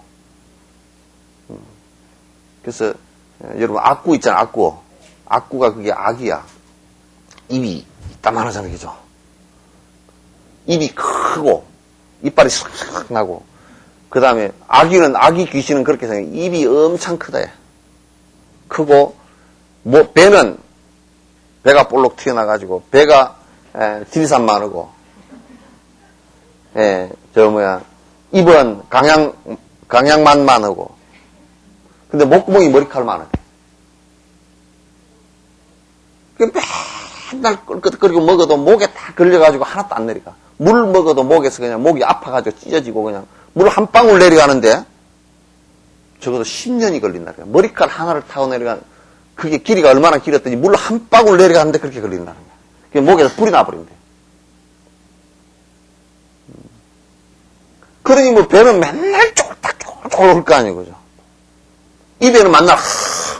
그래서, 여러분, 악구 있잖아, 악구. 악구가 그게 악이야. 입이 이따만하잖아요. 그죠? 입이 크고, 이빨이 싹 나고, 그 다음에 아기 귀신은 그렇게 생겨요. 입이 엄청 크다. 크고, 배는 배가 볼록 튀어나가지고, 배가 지리산 많고, 입은 강양만 많고, 근데 목구멍이 머리칼 많아요. 맨날 끓고 먹어도 목에 다 걸려가지고 하나도 안 내려가. 물 먹어도 목에서 그냥 목이 아파가지고 찢어지고 그냥 물 한 방울 내려가는데 적어도 10년이 걸린다. 머리칼 하나를 타고 내려가는 그게 길이가 얼마나 길었더니 물 한 방울 내려가는데 그렇게 걸린다는 거야. 그게 목에서 불이 나버린대. 그러니 뭐 배는 맨날 쫄딱 쫄쫄 거 아니에요, 그죠? 입에는 만날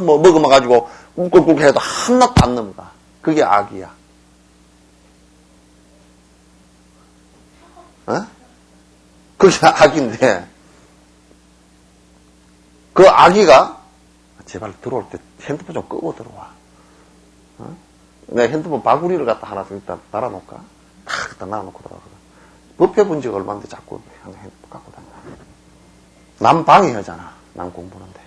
뭐 먹어가지고 꿀꿀꿀 해도 하나도 안 넘어가. 그게 악이야. 어? 그게 악인데, 그 악이가, 제발 들어올 때 핸드폰 좀 끄고 들어와. 어? 내가 핸드폰 바구니를 갖다 하나 일단 달아놓을까? 딱 갖다 놔놓고 들어가거든. 법회 본 지가 얼마인데 자꾸 핸드폰 갖고 다녀. 남 방해하잖아. 남 공부하는데.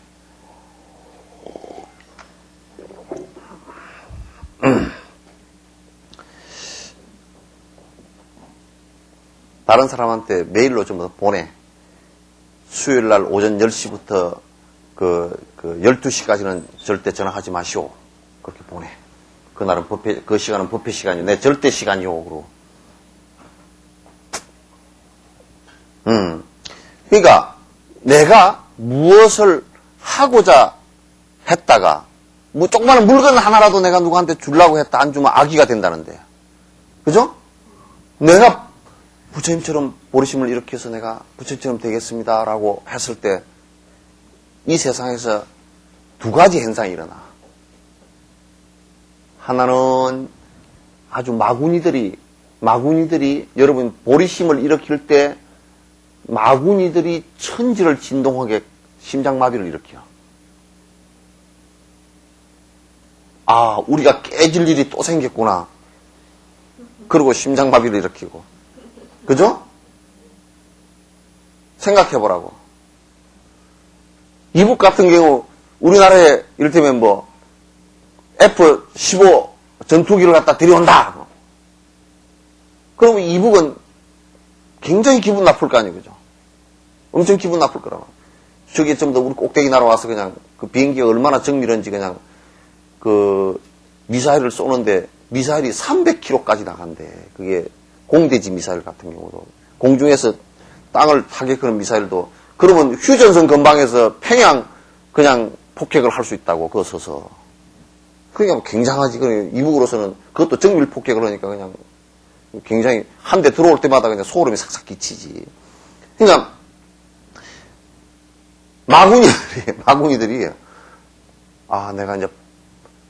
다른 사람한테 메일로 좀 보내. 수요일 날 오전 10시부터 그 12시까지는 절대 전화하지 마시오. 그렇게 보내. 그날은 그 시간은 법회 시간이요. 내 절대 시간이요. 그러고. 그러니까 내가 무엇을 하고자 했다가 뭐 조그마한 물건 하나라도 내가 누구한테 주려고 했다 안 주면 악의가 된다는데. 그죠? 내가 부처님처럼 보리심을 일으켜서 내가 부처님처럼 되겠습니다라고 했을 때 이 세상에서 두 가지 현상이 일어나. 하나는 아주 마구니들이 여러분 보리심을 일으킬 때 마구니들이 천지를 진동하게 심장마비를 일으켜. 아, 우리가 깨질 일이 또 생겼구나. 그리고 심장마비를 일으키고. 그죠? 생각해보라고. 이북 같은 경우, 우리나라에 이를테면 뭐, F-15 전투기를 갖다 들여온다. 그러면 이북은 굉장히 기분 나쁠 거 아니에요, 그죠? 엄청 기분 나쁠 거라고. 저기 좀 더 우리 꼭대기 날아와서 그냥 그 비행기가 얼마나 정밀한지 그냥 그 미사일을 쏘는데 미사일이 300km까지 나간대. 그게 공대지 미사일 같은 경우도. 공중에서 땅을 타격하는 미사일도 그러면 휴전선 근방에서 평양 그냥 폭격을 할 수 있다고, 그거 서서. 그러니까 굉장하지. 이북으로서는 그것도 정밀 폭격을 하니까 그냥 굉장히 한 대 들어올 때마다 그냥 소름이 삭삭 끼치지. 그러니까 마구니들이 아, 내가 이제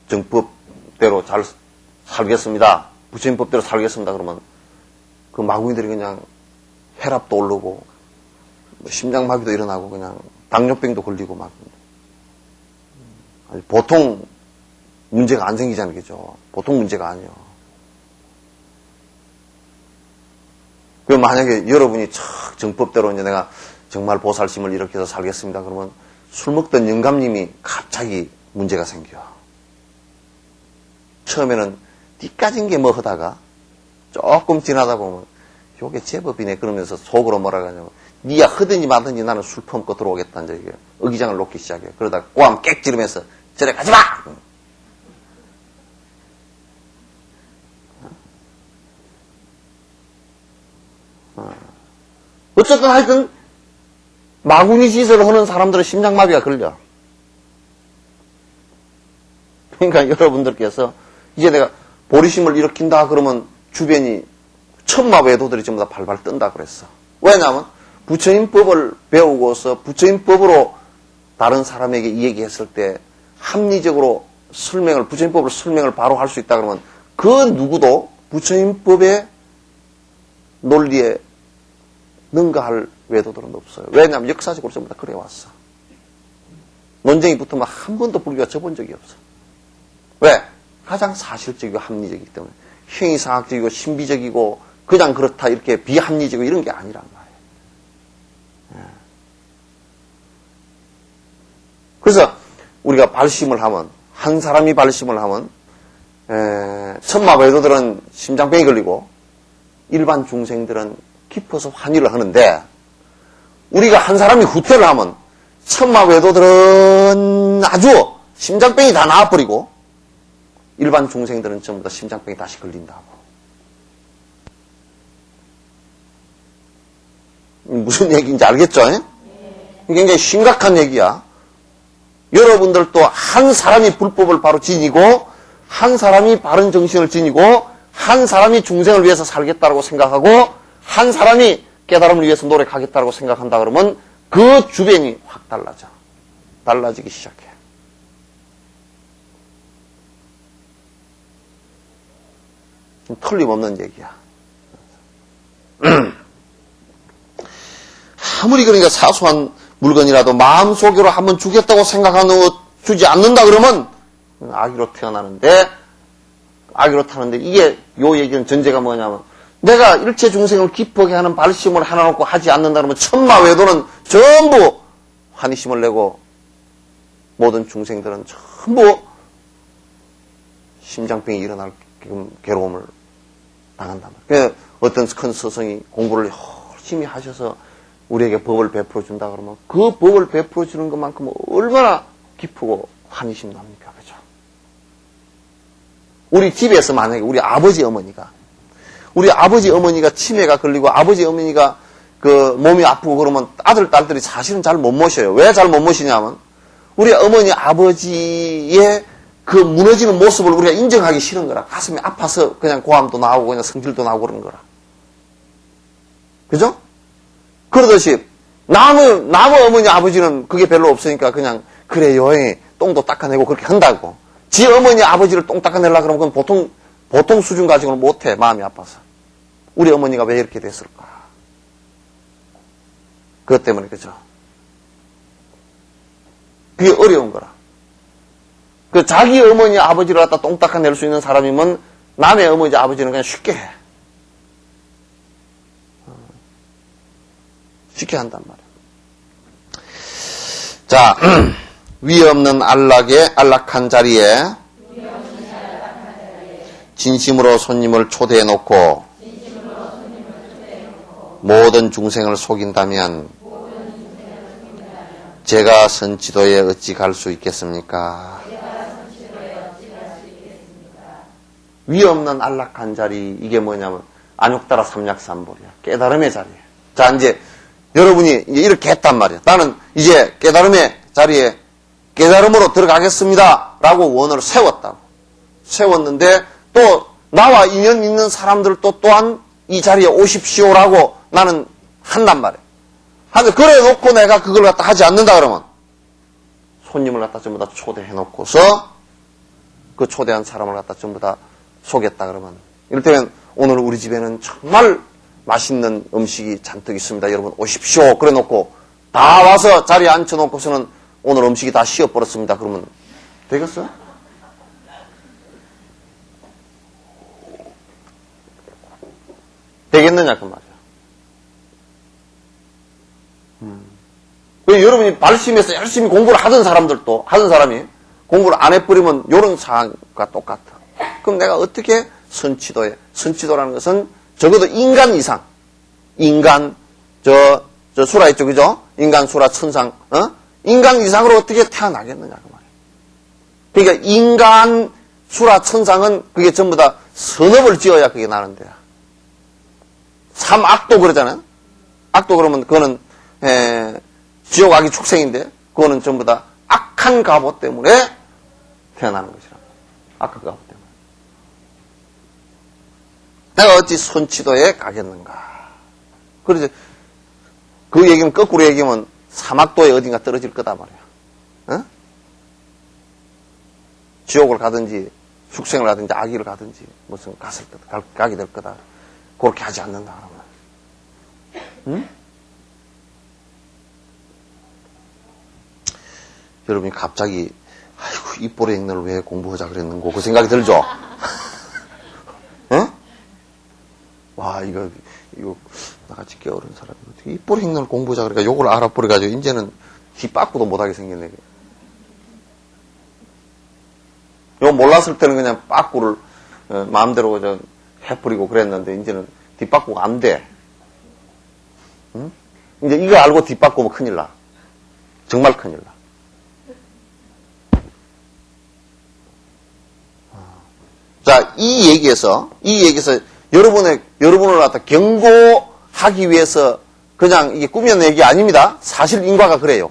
정법대로 잘 살겠습니다. 부처님법대로 살겠습니다. 그러면 그 마구니들이 그냥 혈압도 오르고 심장마비도 일어나고 그냥 당뇨병도 걸리고 막 보통 문제가 안 생기잖아요, 그죠? 보통 문제가 아니에요. 그럼 만약에 여러분이 정법대로 이제 내가 정말 보살심을 일으켜서 살겠습니다. 그러면 술 먹던 영감님이 갑자기 문제가 생겨. 처음에는 뒤까진 게 뭐 하다가 조금 지나다 보면 요게 제법이네 그러면서 속으로 뭐라 하냐면 니야 하든지 마든지 나는 술 퍼먹고 들어오겠다 이제 의기장을 놓기 시작해. 그러다 꼬암 깨 지르면서 저래 가지 마! 어쨌든 하여튼 마구니 짓을 하는 사람들은 심장마비가 걸려. 그러니까 여러분들께서 이제 내가 보리심을 일으킨다 그러면 주변이 천마 외도들이 전부 다 발발 뜬다 그랬어. 왜냐하면 부처님 법을 배우고서 부처님 법으로 다른 사람에게 이 얘기했을 때 합리적으로 부처님 법을 설명을 바로 할 수 있다 그러면 그 누구도 부처님 법의 논리에 능가할 외도들은 없어요. 왜냐하면 역사적으로 전부 다 그래왔어. 논쟁이 붙으면 한 번도 불교가 져본 적이 없어. 왜? 가장 사실적이고 합리적이기 때문에. 행위사학적이고 신비적이고 그냥 그렇다 이렇게 비합리적이고 이런 게 아니란 말이에요. 그래서 우리가 발심을 하면 한 사람이 발심을 하면 천마 외도들은 심장병이 걸리고 일반 중생들은 깊어서 환희를 하는데 우리가 한 사람이 후퇴를 하면 천마 외도들은 아주 심장병이 다 나아버리고 일반 중생들은 전부 다 심장병이 다시 걸린다고. 무슨 얘기인지 알겠죠? 굉장히 심각한 얘기야. 여러분들도 한 사람이 불법을 바로 지니고 한 사람이 바른 정신을 지니고 한 사람이 중생을 위해서 살겠다고 생각하고 한 사람이 깨달음을 위해서 노력하겠다고 생각한다 그러면 그 주변이 확 달라지기 시작해. 틀림없는 얘기야. 아무리 그러니까 사소한 물건이라도 마음속으로 한번 주겠다고 생각하는 주지 않는다 그러면 아기로 태어나는데, 아기로 타는데, 이게 요 얘기는 전제가 뭐냐면, 내가 일체 중생을 기쁘게 하는 발심을 하나 놓고 하지 않는다 그러면 천마 외도는 전부 환희심을 내고 모든 중생들은 전부 심장병이 일어날 괴로움을 당한단 말이에요. 그러니까 어떤 큰 스승이 공부를 열심히 하셔서 우리에게 법을 베풀어 준다 그러면 그 법을 베풀어 주는 것만큼 얼마나 기쁘고 환희심 납니까? 그죠? 우리 집에서 만약에 우리 아버지 어머니가 치매가 걸리고 아버지 어머니가 그 몸이 아프고 그러면 아들, 딸들이 사실은 잘 못 모셔요. 왜 잘 못 모시냐면 우리 어머니, 아버지의 그 무너지는 모습을 우리가 인정하기 싫은 거라. 가슴이 아파서 그냥 고함도 나오고 그냥 성질도 나오고 그런 거라. 그죠? 그러듯이 나무 어머니, 아버지는 그게 별로 없으니까 그냥 그래 여행에 똥도 닦아내고 그렇게 한다고. 지 어머니, 아버지를 똥 닦아내려고 그러면 그건 보통 수준 가지고는 못해. 마음이 아파서. 우리 어머니가 왜 이렇게 됐을까? 그것 때문에 그죠? 그게 어려운 거라. 그 자기 어머니, 아버지를 갖다 똥 닦아낼 수 있는 사람이면 남의 어머니, 아버지는 그냥 쉽게 해. 쉽게 한단 말이야. 자, 위 없는 안락한 자리에 진심으로 손님을 초대해 놓고 모든 중생을 속인다면 제가 선지도에 어찌 갈 수 있겠습니까? 위 없는 안락한 자리, 이게 뭐냐면 안욕따라 삼약삼볼이야. 깨달음의 자리야. 자, 이제 여러분이 이렇게 했단 말이야. 나는 이제 깨달음의 자리에 깨달음으로 들어가겠습니다 라고 원을 세웠다고. 세웠는데 또 나와 인연 있는 사람들도 또한 이 자리에 오십시오라고 나는 한단 말이야. 하는데 그래 놓고 내가 그걸 갖다 하지 않는다 그러면 손님을 갖다 전부 다 초대해 놓고서 그 초대한 사람을 갖다 전부 다 속였다 그러면, 이를테면 오늘 우리 집에는 정말 맛있는 음식이 잔뜩 있습니다. 여러분 오십시오. 그래 놓고 다 와서 자리에 앉혀 놓고서는 오늘 음식이 다 쉬어버렸습니다. 그러면 되겠어? 되겠느냐 그 말이야. 여러분이 발심해서 열심히 공부를 하던 사람이 공부를 안 해버리면 이런 상황과 똑같아. 그럼 내가 어떻게 선치도라는 것은 적어도 인간 이상, 저 수라 있죠, 그죠? 인간, 수라, 천상, 인간 이상으로 어떻게 태어나겠느냐, 그 말이에요. 그러니까 인간, 수라, 천상은 그게 전부 다 선업을 지어야 그게 나는 데야. 삼악도 그러잖아요? 악도 그러면 그거는, 지옥 악이 축생인데, 그거는 전부 다 악한 갑옷 때문에 태어나는 것이라. 악한 갑옷 때문에. 내가 어찌 선치도에 가겠는가. 그래서 그 얘기는 거꾸로 얘기하면 사막도에 어딘가 떨어질 거다 말이야. 어? 지옥을 가든지 축생을 가든지 악의를 가든지 무슨 가게 될 거다. 그렇게 하지 않는다 그러면. 응? 여러분이 갑자기 아이고 입보리 행로를 왜 공부하자 그랬는고 그 생각이 들죠? 어? 와 이거 나같이 깨어른 사람이 어떻게 입보리 행로를 공부하자 그러니까 요걸 알아버려가지고 이제는 뒷바꾸도 못하게 생겼네. 요 몰랐을 때는 그냥 빠꾸를 마음대로 저 해버리고 그랬는데 이제는 뒷바꾸가 안 돼. 응? 이제 이거 알고 뒷바꾸면 큰일 나. 정말 큰일 나. 자, 이 얘기에서 여러분을 갖다 경고하기 위해서 그냥 이게 꾸며낸 얘기 아닙니다. 사실 인과가 그래요.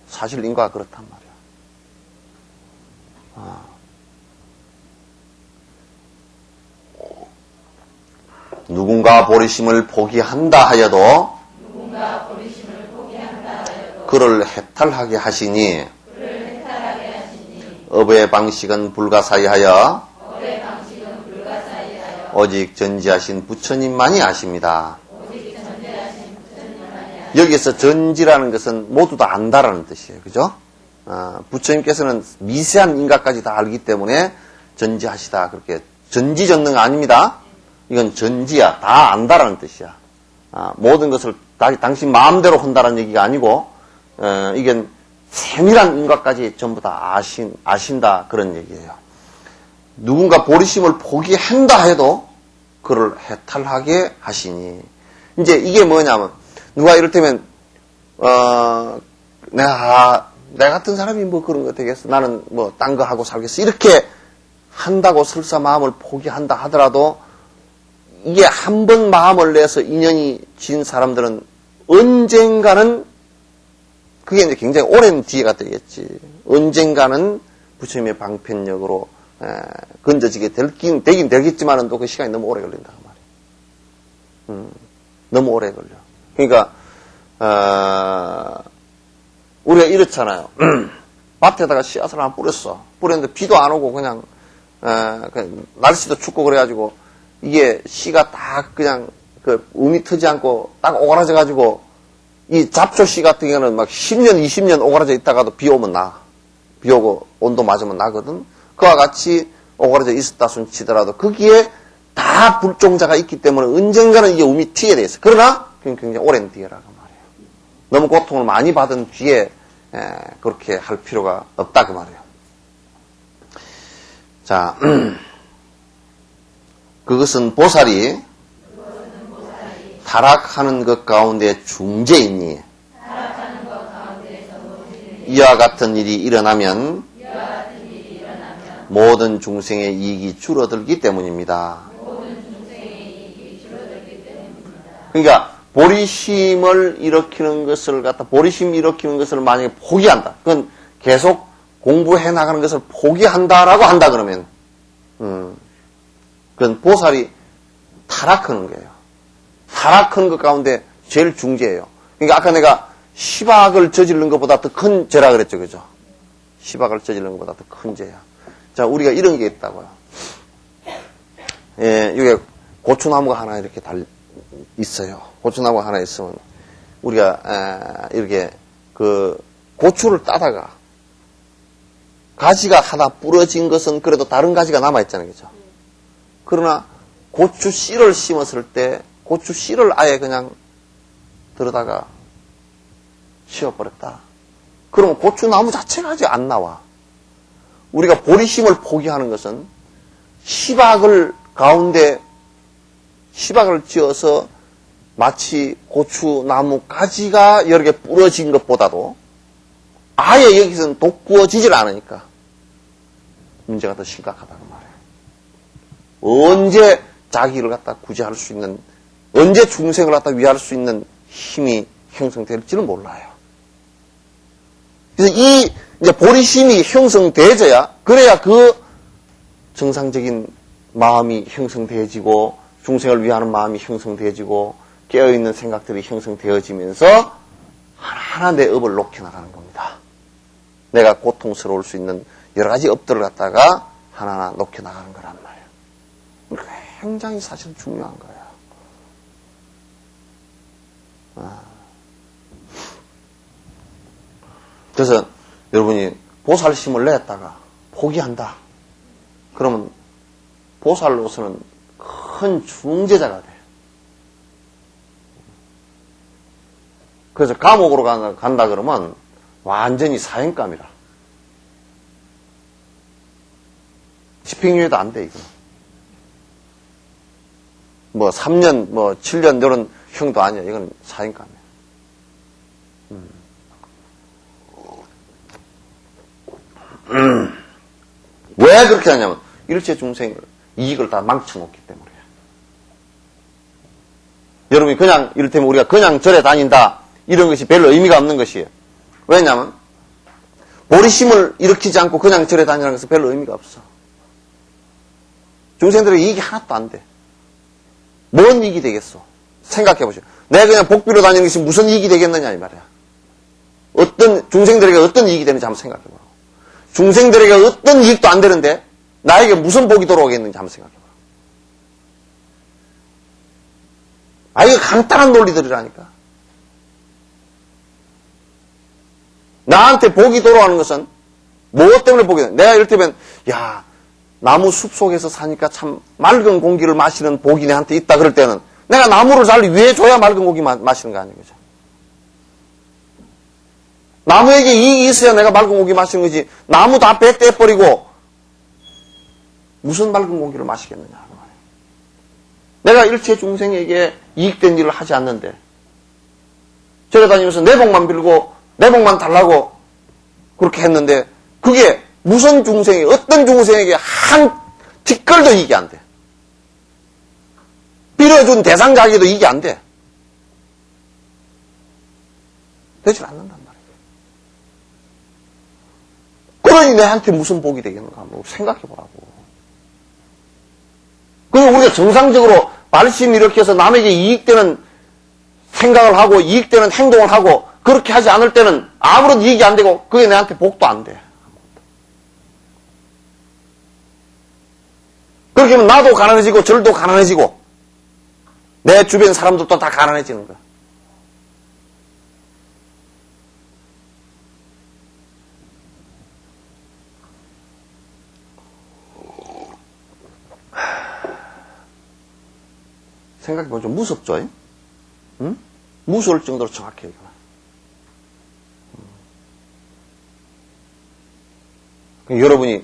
사실 인과가 그렇단 말이야. 누군가 보리심을 포기한다 하여도 그를 해탈하게 하시니 업의 방식은 불가사의하여 오직 전지하신 부처님만이 아십니다. 여기서 전지라는 것은 모두 다 안다라는 뜻이에요. 그죠? 부처님께서는 미세한 인각까지 다 알기 때문에 전지하시다. 그렇게 전지전능 아닙니다. 이건 전지야. 다 안다라는 뜻이야. 모든 것을 당신 마음대로 한다라는 얘기가 아니고 이건 세밀한 인각까지 전부 다 아신다 그런 얘기예요. 누군가 보리심을 포기한다 해도 그를 해탈하게 하시니. 이제 이게 뭐냐면 누가 이를테면 내가 같은 사람이 뭐 그런 거 되겠어. 나는 뭐 딴 거 하고 살겠어. 이렇게 한다고 설사 마음을 포기한다 하더라도 이게 한 번 마음을 내서 인연이 진 사람들은 언젠가는 그게 이제 굉장히 오랜 뒤가 되겠지. 언젠가는 부처님의 방편력으로 건져지게 되긴 되겠지만은 또 그 시간이 너무 오래 걸린다 그 말이야. 너무 오래 걸려. 그러니까 우리가 이렇잖아요. 밭에다가 씨앗을 하나 뿌렸어. 뿌렸는데 비도 안 오고 그냥 날씨도 춥고 그래가지고 이게 씨가 딱 그냥 그 음이 트지 않고 딱 오그라져 가지고 이 잡초 씨 같은 경우는 막 10년, 20년 오그라져 있다가도 비 오면 나. 비 오고 온도 맞으면 나거든. 그와 같이 오그라져 있었다 손 치더라도 거기에 다 불종자가 있기 때문에 언젠가는 이게 음이 튀게 돼 있어. 그러나 굉장히 오랜 뒤에라고 말이에요. 너무 고통을 많이 받은 뒤에 그렇게 할 필요가 없다 그 말이에요. 자, 그것은 보살이 타락하는 것 가운데 중재이니 이와 같은 일이 일어나면 모든 중생의 이익이 줄어들기 때문입니다. 그러니까 보리심을 일으키는 것을 보리심 일으키는 것을 만약에 포기한다. 그건 계속 공부해 나가는 것을 포기한다라고 한다 그러면 그건 보살이 타락하는 거예요. 타락하는 것 가운데 제일 중재예요. 그러니까 아까 내가 시박을 저지르는 것보다 더 큰 죄라 그랬죠. 그죠? 시박을 저지르는 것보다 더 큰 죄야. 자, 우리가 이런 게 있다고요. 여기 고추나무가 하나 이렇게 있어요. 고추나무가 하나 있으면 우리가 이렇게 그 고추를 따다가 가지가 하나 부러진 것은 그래도 다른 가지가 남아있잖아요. 그죠? 그러나 고추 씨를 심었을 때 고추 씨를 아예 그냥 들어다가 씌워버렸다. 그러면 고추나무 자체가 아직 안 나와. 우리가 보리심을 포기하는 것은 시박을 지어서 마치 고추나무 가지가 여러 개 부러진 것보다도 아예 여기서는 돋구어지질 않으니까 문제가 더 심각하다고 말해요. 언제 자기를 갖다 구제할 수 있는, 언제 중생을 갖다 위할 수 있는 힘이 형성될지는 몰라요. 그래서 이제 보리심이 형성되어야, 그래야 그 정상적인 마음이 형성되어지고, 중생을 위하는 마음이 형성되어지고, 깨어있는 생각들이 형성되어지면서 하나하나 내 업을 높여나가는 겁니다. 내가 고통스러울 수 있는 여러 가지 업들을 갖다가 하나하나 높여나가는 거란 말이에요. 굉장히 사실 중요한 거예요. 그래서 여러분이 보살심을 냈다가 포기한다. 그러면 보살로서는 큰 중재자가 돼요. 그래서 감옥으로 간다 그러면 완전히 사형감이라. 집행유예도 안 돼, 이거. 뭐 3년, 뭐 7년 이런 형도 아니야. 이건 사형감이야. 왜 그렇게 하냐면 일체 중생을 이익을 다 망쳐놓기 때문이에요. 여러분이 그냥 이를테면 우리가 그냥 절에 다닌다 이런 것이 별로 의미가 없는 것이에요. 왜냐하면 보리심을 일으키지 않고 그냥 절에 다니는 것은 별로 의미가 없어. 중생들의 이익이 하나도 안 돼. 뭔 이익이 되겠어? 생각해 보세요. 내가 그냥 복비로 다니는 것이 무슨 이익이 되겠느냐 이 말이야. 중생들에게 어떤 이익이 되는지 한번 생각해보라고. 중생들에게 어떤 이익도 안 되는데 나에게 무슨 복이 돌아오겠는지 한번 생각해보라고. 이거 간단한 논리들이라니까. 나한테 복이 돌아오는 것은 무엇 때문에 복이 돼? 내가 이를테면 나무 숲속에서 사니까 참 맑은 공기를 마시는 복이 내한테 있다 그럴 때는 내가 나무를 잘 위해줘야 맑은 공기 마시는 거 아니에요. 그죠? 나무에게 이익이 있어야 내가 맑은 공기 마시는 거지. 나무 다 배 떼버리고 무슨 맑은 공기를 마시겠느냐. 그 말이에요. 내가 일체 중생에게 이익된 일을 하지 않는데 절에 다니면서 내 복만 빌고 내 복만 달라고 그렇게 했는데 그게 무슨 중생이 어떤 중생에게 한 티끌도 이익이 안 돼. 빌어준 대상자에게도 이익이 안 돼. 되질 않는단 말이에요. 그러니 내한테 무슨 복이 되겠는가 한번 생각해보라고. 그럼 우리가 정상적으로 말씀 이렇게 해서 남에게 이익되는 생각을 하고 이익되는 행동을 하고 그렇게 하지 않을 때는 아무런 이익이 안 되고 그게 내한테 복도 안 돼. 그렇게 하면 나도 가난해지고 절도 가난해지고 내 주변 사람들도 다 가난해지는 거야. 생각해보면 좀 무섭죠? 응? 무서울 정도로 정확해요. 여러분이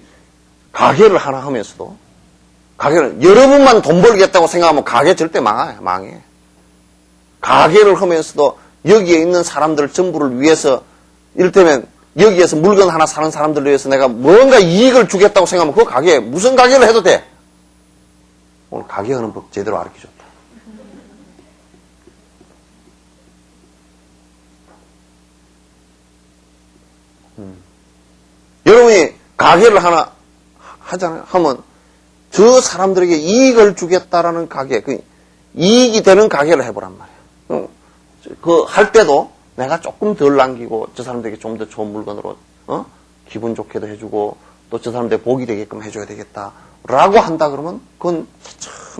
가게를 하나 하면서도 가게를 여러분만 돈 벌겠다고 생각하면 가게 절대 망해. 가게를 하면서도 여기에 있는 사람들 전부를 위해서 이를테면 여기에서 물건 하나 사는 사람들을 위해서 내가 뭔가 이익을 주겠다고 생각하면 그 가게 무슨 가게를 해도 돼. 오늘 가게 하는 법 제대로 알려줬다. 여러분이 가게를 하나 하잖아요. 하면 저 사람들에게 이익을 주겠다라는 가게, 이익이 되는 가게를 해보란 말이에요. 할 때도 내가 조금 덜 남기고 저 사람들에게 좀 더 좋은 물건으로 기분 좋게도 해주고 또 저 사람들에게 복이 되게끔 해줘야 되겠다라고 한다 그러면 그건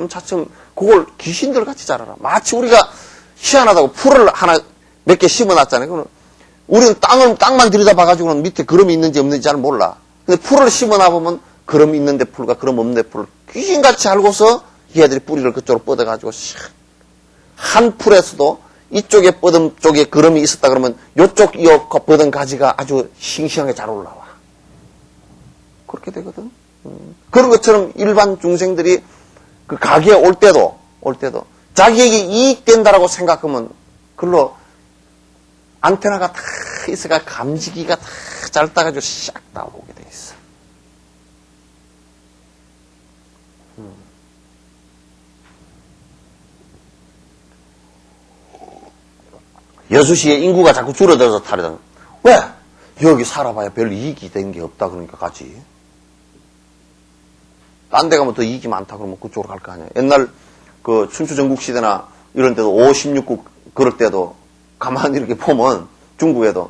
차츰 그걸 귀신들 같이 자라라. 마치 우리가 희한하다고 풀을 하나 몇 개 심어놨잖아요. 그러면 우리는 땅만 들여다봐가지고는 밑에 그름이 있는지 없는지 잘 몰라. 근데 풀을 심어놔보면 그름 있는데 풀과 그름 없는데 풀을 귀신같이 알고서 얘들이 뿌리를 그쪽으로 뻗어가지고 한 풀에서도 이쪽에 뻗은 쪽에 그름이 있었다 그러면 이쪽 뻗은 가지가 아주 싱싱하게 잘 올라와. 그렇게 되거든. 그런 것처럼 일반 중생들이 그 가게에 올 때도 자기에게 이익된다라고 생각하면 그걸로 안테나가 다 있어가 감지기가 다 잘 따가지고 샥 나오게 돼 있어. 여수시의 인구가 자꾸 줄어들어서 타려다. 왜? 여기 살아봐야 별 이익이 된 게 없다 그러니까 가지. 딴 데 가면 더 이익이 많다 그러면 그쪽으로 갈 거 아니야. 옛날 그 춘추전국시대나 이런 데도 5, 16국 그럴 때도 가만히 이렇게 보면 중국에도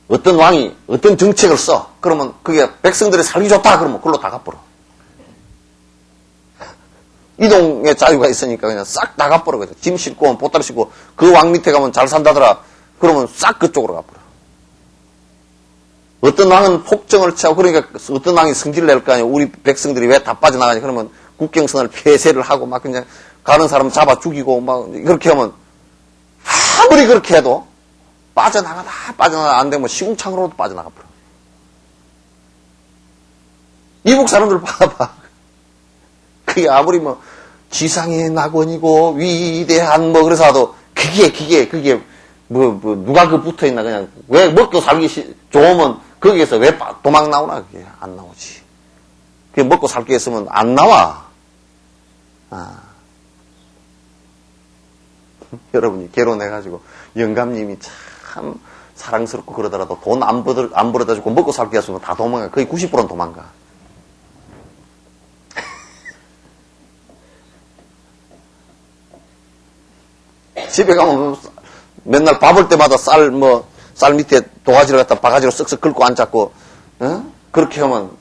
어떤 왕이 어떤 정책을 써. 그러면 그게 백성들이 살기 좋다 그러면 그걸로 다 갚아버려. 이동의 자유가 있으니까 그냥 싹 다 갚아버려. 짐 싣고 보따리 싣고 그 왕 밑에 가면 잘 산다더라. 그러면 싹 그쪽으로 갚아버려. 어떤 왕은 폭정을 취하고 그러니까 어떤 왕이 성질을 낼 거 아니에요. 우리 백성들이 왜 다 빠져나가냐. 그러면 국경선을 폐쇄를 하고 막 그냥 가는 사람 잡아 죽이고 막 그렇게 하면 아무리 그렇게 해도 빠져나가다 안 되면 시궁창으로도 빠져나가 버려. 이북 사람들 봐봐. 그게 아무리 뭐 지상의 낙원이고 위대한 뭐 그래서 하도 그게 뭐 누가 그 붙어 있나 그냥 왜 먹고 살기 좋으면 거기에서 왜 도망 나오나 그게 안 나오지. 그게 먹고 살기 했으면 안 나와. 여러분이 결혼해가지고 영감님이 참 사랑스럽고 그러더라도 돈 안 벌어다주고 먹고 살기 했으면 다 도망가. 거의 90%는 도망가. 집에 가면 맨날 밥을 때마다 쌀 밑에 도가지를 갖다 바가지로 쓱쓱 긁고 앉았고, 그렇게 하면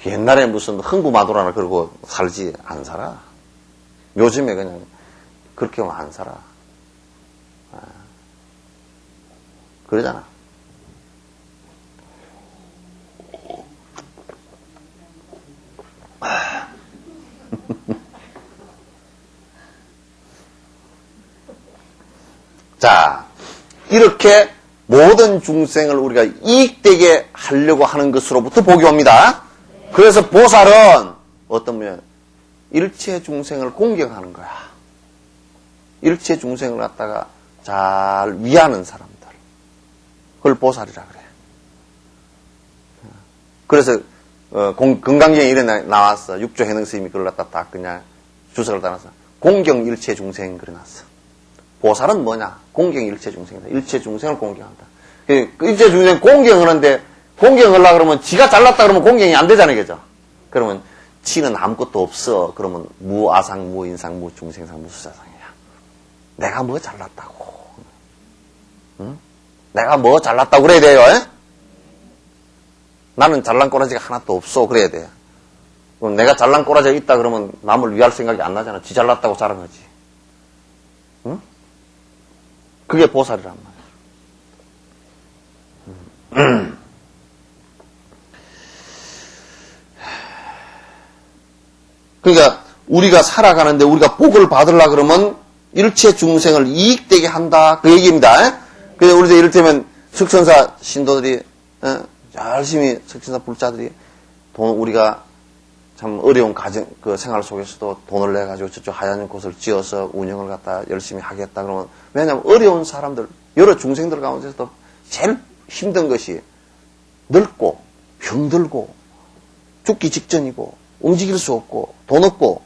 옛날에 무슨 흥부마도라나 그러고 살지, 안 살아. 요즘에 그냥 그렇게 하면 안 살아. 그러잖아. 자, 이렇게 모든 중생을 우리가 이익되게 하려고 하는 것으로부터 복이 옵니다. 그래서 보살은 어떤 면 일체 중생을 공경하는 거야. 일체 중생을 갖다가 잘 위하는 사람들. 그걸 보살이라 그래. 그래서 건강경에 이래 나왔어. 육조 해능 스님이 그걸 갖다 딱 그냥 주석을 따라서 공경 일체 중생 그려놨어. 보살은 뭐냐? 공경 일체 중생이다. 일체 중생을 공경한다. 일체 중생 공경하는데 공경하려고 그러면 지가 잘났다 그러면 공경이 안 되잖아요. 그죠? 그러면 치는 아무것도 없어. 그러면 무아상, 무인상, 무중생상, 무수자상이야. 내가 뭐 잘났다고. 응? 내가 뭐 잘났다고 그래야 돼요. 에? 나는 잘난 꼬라지가 하나도 없어. 그래야 돼. 그럼 내가 잘난 꼬라지가 있다 그러면 남을 위할 생각이 안 나잖아. 지 잘났다고 자랑하지. 응? 그게 보살이란 말이야. 그러니까 우리가 살아가는데 우리가 복을 받으려고 그러면 일체 중생을 이익되게 한다. 그 얘기입니다. 그래서 우리도 이를테면 석천사 신도들이 열심히 석천사 불자들이 우리가 참 어려운 가정 그 생활 속에서도 돈을 내 가지고 저쪽 하얀 곳을 지어서 운영을 갖다 열심히 하겠다 그러면 왜냐하면 어려운 사람들 여러 중생들 가운데서도 제일 힘든 것이 늙고 병들고 죽기 직전이고 움직일 수 없고 돈 없고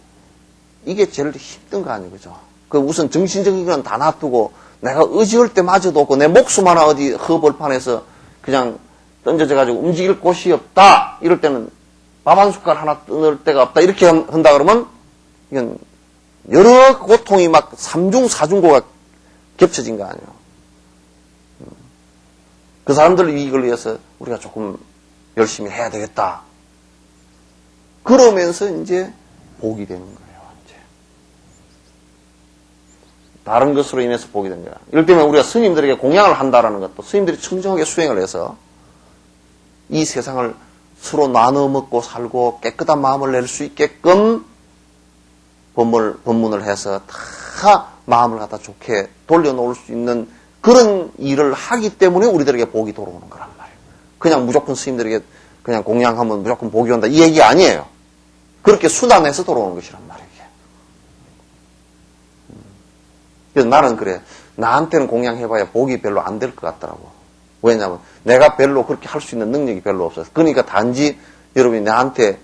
이게 제일 힘든 거 아니에요, 그죠? 그 우선 정신적인 건 다 놔두고 내가 의지할 때마저도 없고 내 목숨 하나 어디 허벌판에서 그냥 던져져 가지고 움직일 곳이 없다 이럴 때는 밥 한 숟갈 하나 넣을 데가 없다 이렇게 한다 그러면 이건 여러 고통이 막 삼중 사중고가 겹쳐진 거 아니에요. 그 사람들 이익을 위해서 우리가 조금 열심히 해야 되겠다. 그러면서 이제 복이 되는 거예요. 이제. 다른 것으로 인해서 복이 되는 거야. 이럴 때면 우리가 스님들에게 공양을 한다라는 것도 스님들이 청정하게 수행을 해서 이 세상을 서로 나눠 먹고 살고 깨끗한 마음을 낼 수 있게끔 법문을 해서 다 마음을 갖다 좋게 돌려놓을 수 있는 그런 일을 하기 때문에 우리들에게 복이 돌아오는 거란 말이에요. 그냥 무조건 스님들에게 그냥 공양하면 무조건 복이 온다 이 얘기 아니에요. 그렇게 수단해서 돌아오는 것이란 말이에요. 그래서 나는 그래. 나한테는 공양해봐야 복이 별로 안 될 것 같더라고. 왜냐하면 내가 별로 그렇게 할 수 있는 능력이 별로 없어서. 그러니까 단지 여러분이 나한테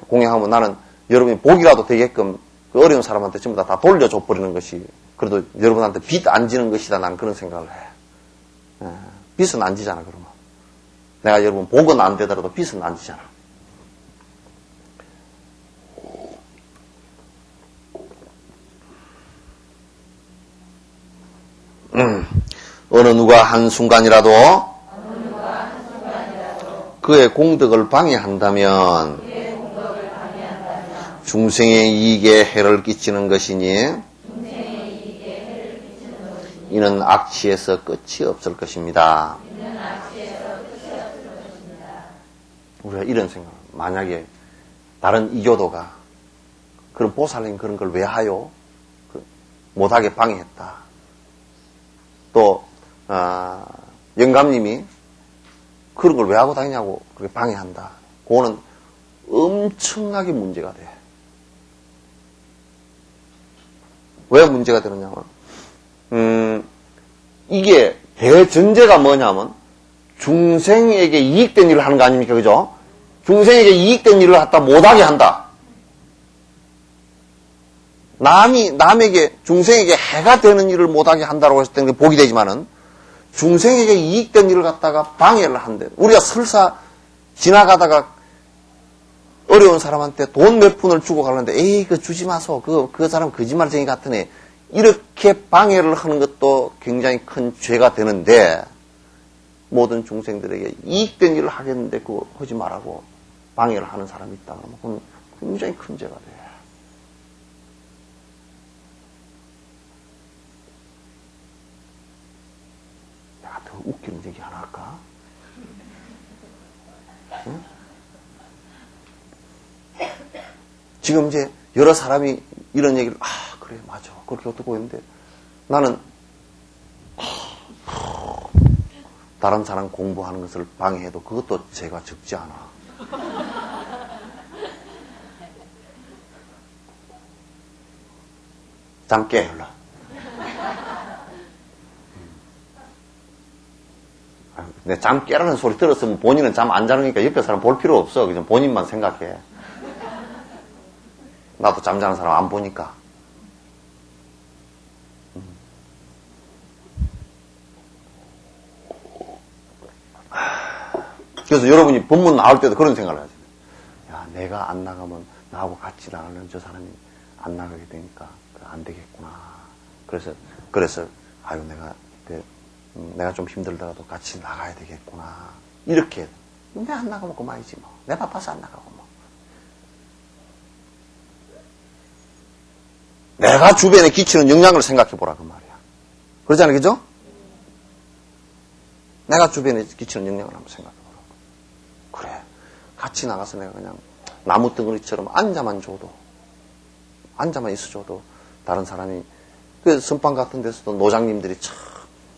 공양하면 나는 여러분이 복이라도 되게끔 그 어려운 사람한테 전부 다 돌려줘 버리는 것이 그래도 여러분한테 빚 안 지는 것이다 나는 그런 생각을 해. 빚은 안 지잖아 그러면. 내가 여러분 복은 안 되더라도 빚은 안 지잖아. 어느 누가 한순간이라도 그의 공덕을 방해한다면 중생의 이익에 해를 끼치는 것이니 이는 악취에서 끝이 없을 것입니다. 우리가 이런 생각, 만약에 다른 이교도가 그런 보살님 그런 걸 왜 하요? 못하게 방해했다. 또 영감님이 그런 걸 왜 하고 다니냐고 그렇게 방해한다. 그거는 엄청나게 문제가 돼. 왜 문제가 되느냐면 이게 대전제가 뭐냐면 중생에게 이익된 일을 하는 거 아닙니까? 그죠? 중생에게 이익된 일을 갖다 못하게 한다. 남에게, 중생에게 해가 되는 일을 못하게 한다고 했을 때는 복이 되지만은, 중생에게 이익된 일을 갖다가 방해를 한대. 우리가 설사 지나가다가 어려운 사람한테 돈 몇 푼을 주고 가는데, 에이, 그거 주지 마소. 그 사람 거짓말쟁이 같으네. 이렇게 방해를 하는 것도 굉장히 큰 죄가 되는데 모든 중생들에게 이익된 일을 하겠는데 그거 하지 말라고 방해를 하는 사람이 있다 그러면 그건 굉장히 큰 죄가 돼. 내가 더 웃기는 얘기 하나 할까? 응? 지금 이제 여러 사람이 이런 얘기를 그래 맞아 그렇게 어떻고 했는데 나는 다른 사람 공부하는 것을 방해해도 그것도 죄가 적지 않아. 잠 깨, 흘러. 내 잠 깨라는 소리 들었으면 본인은 잠 안 자는 거니까 옆에 사람 볼 필요 없어. 그냥 본인만 생각해. 나도 잠자는 사람 안 보니까. 그래서 여러분이 본문 나올 때도 그런 생각을 하죠. 야, 내가 안 나가면 나하고 같이 나가는 저 사람이 안 나가게 되니까 안 되겠구나. 그래서 아유 내가 좀 힘들더라도 같이 나가야 되겠구나. 이렇게 내가 안 나가면 그만이지 뭐. 내가 바빠서 안 나가고 뭐. 내가 주변에 끼치는 영향을 생각해 보라 그 말이야. 그러잖아요, 그죠? 내가 주변에 끼치는 영향을 한번 생각해 보라. 그래, 같이 나가서 내가 그냥 나무 덩어리처럼 앉아만 있어줘도 다른 사람이 그 선방 같은 데서도 노장님들이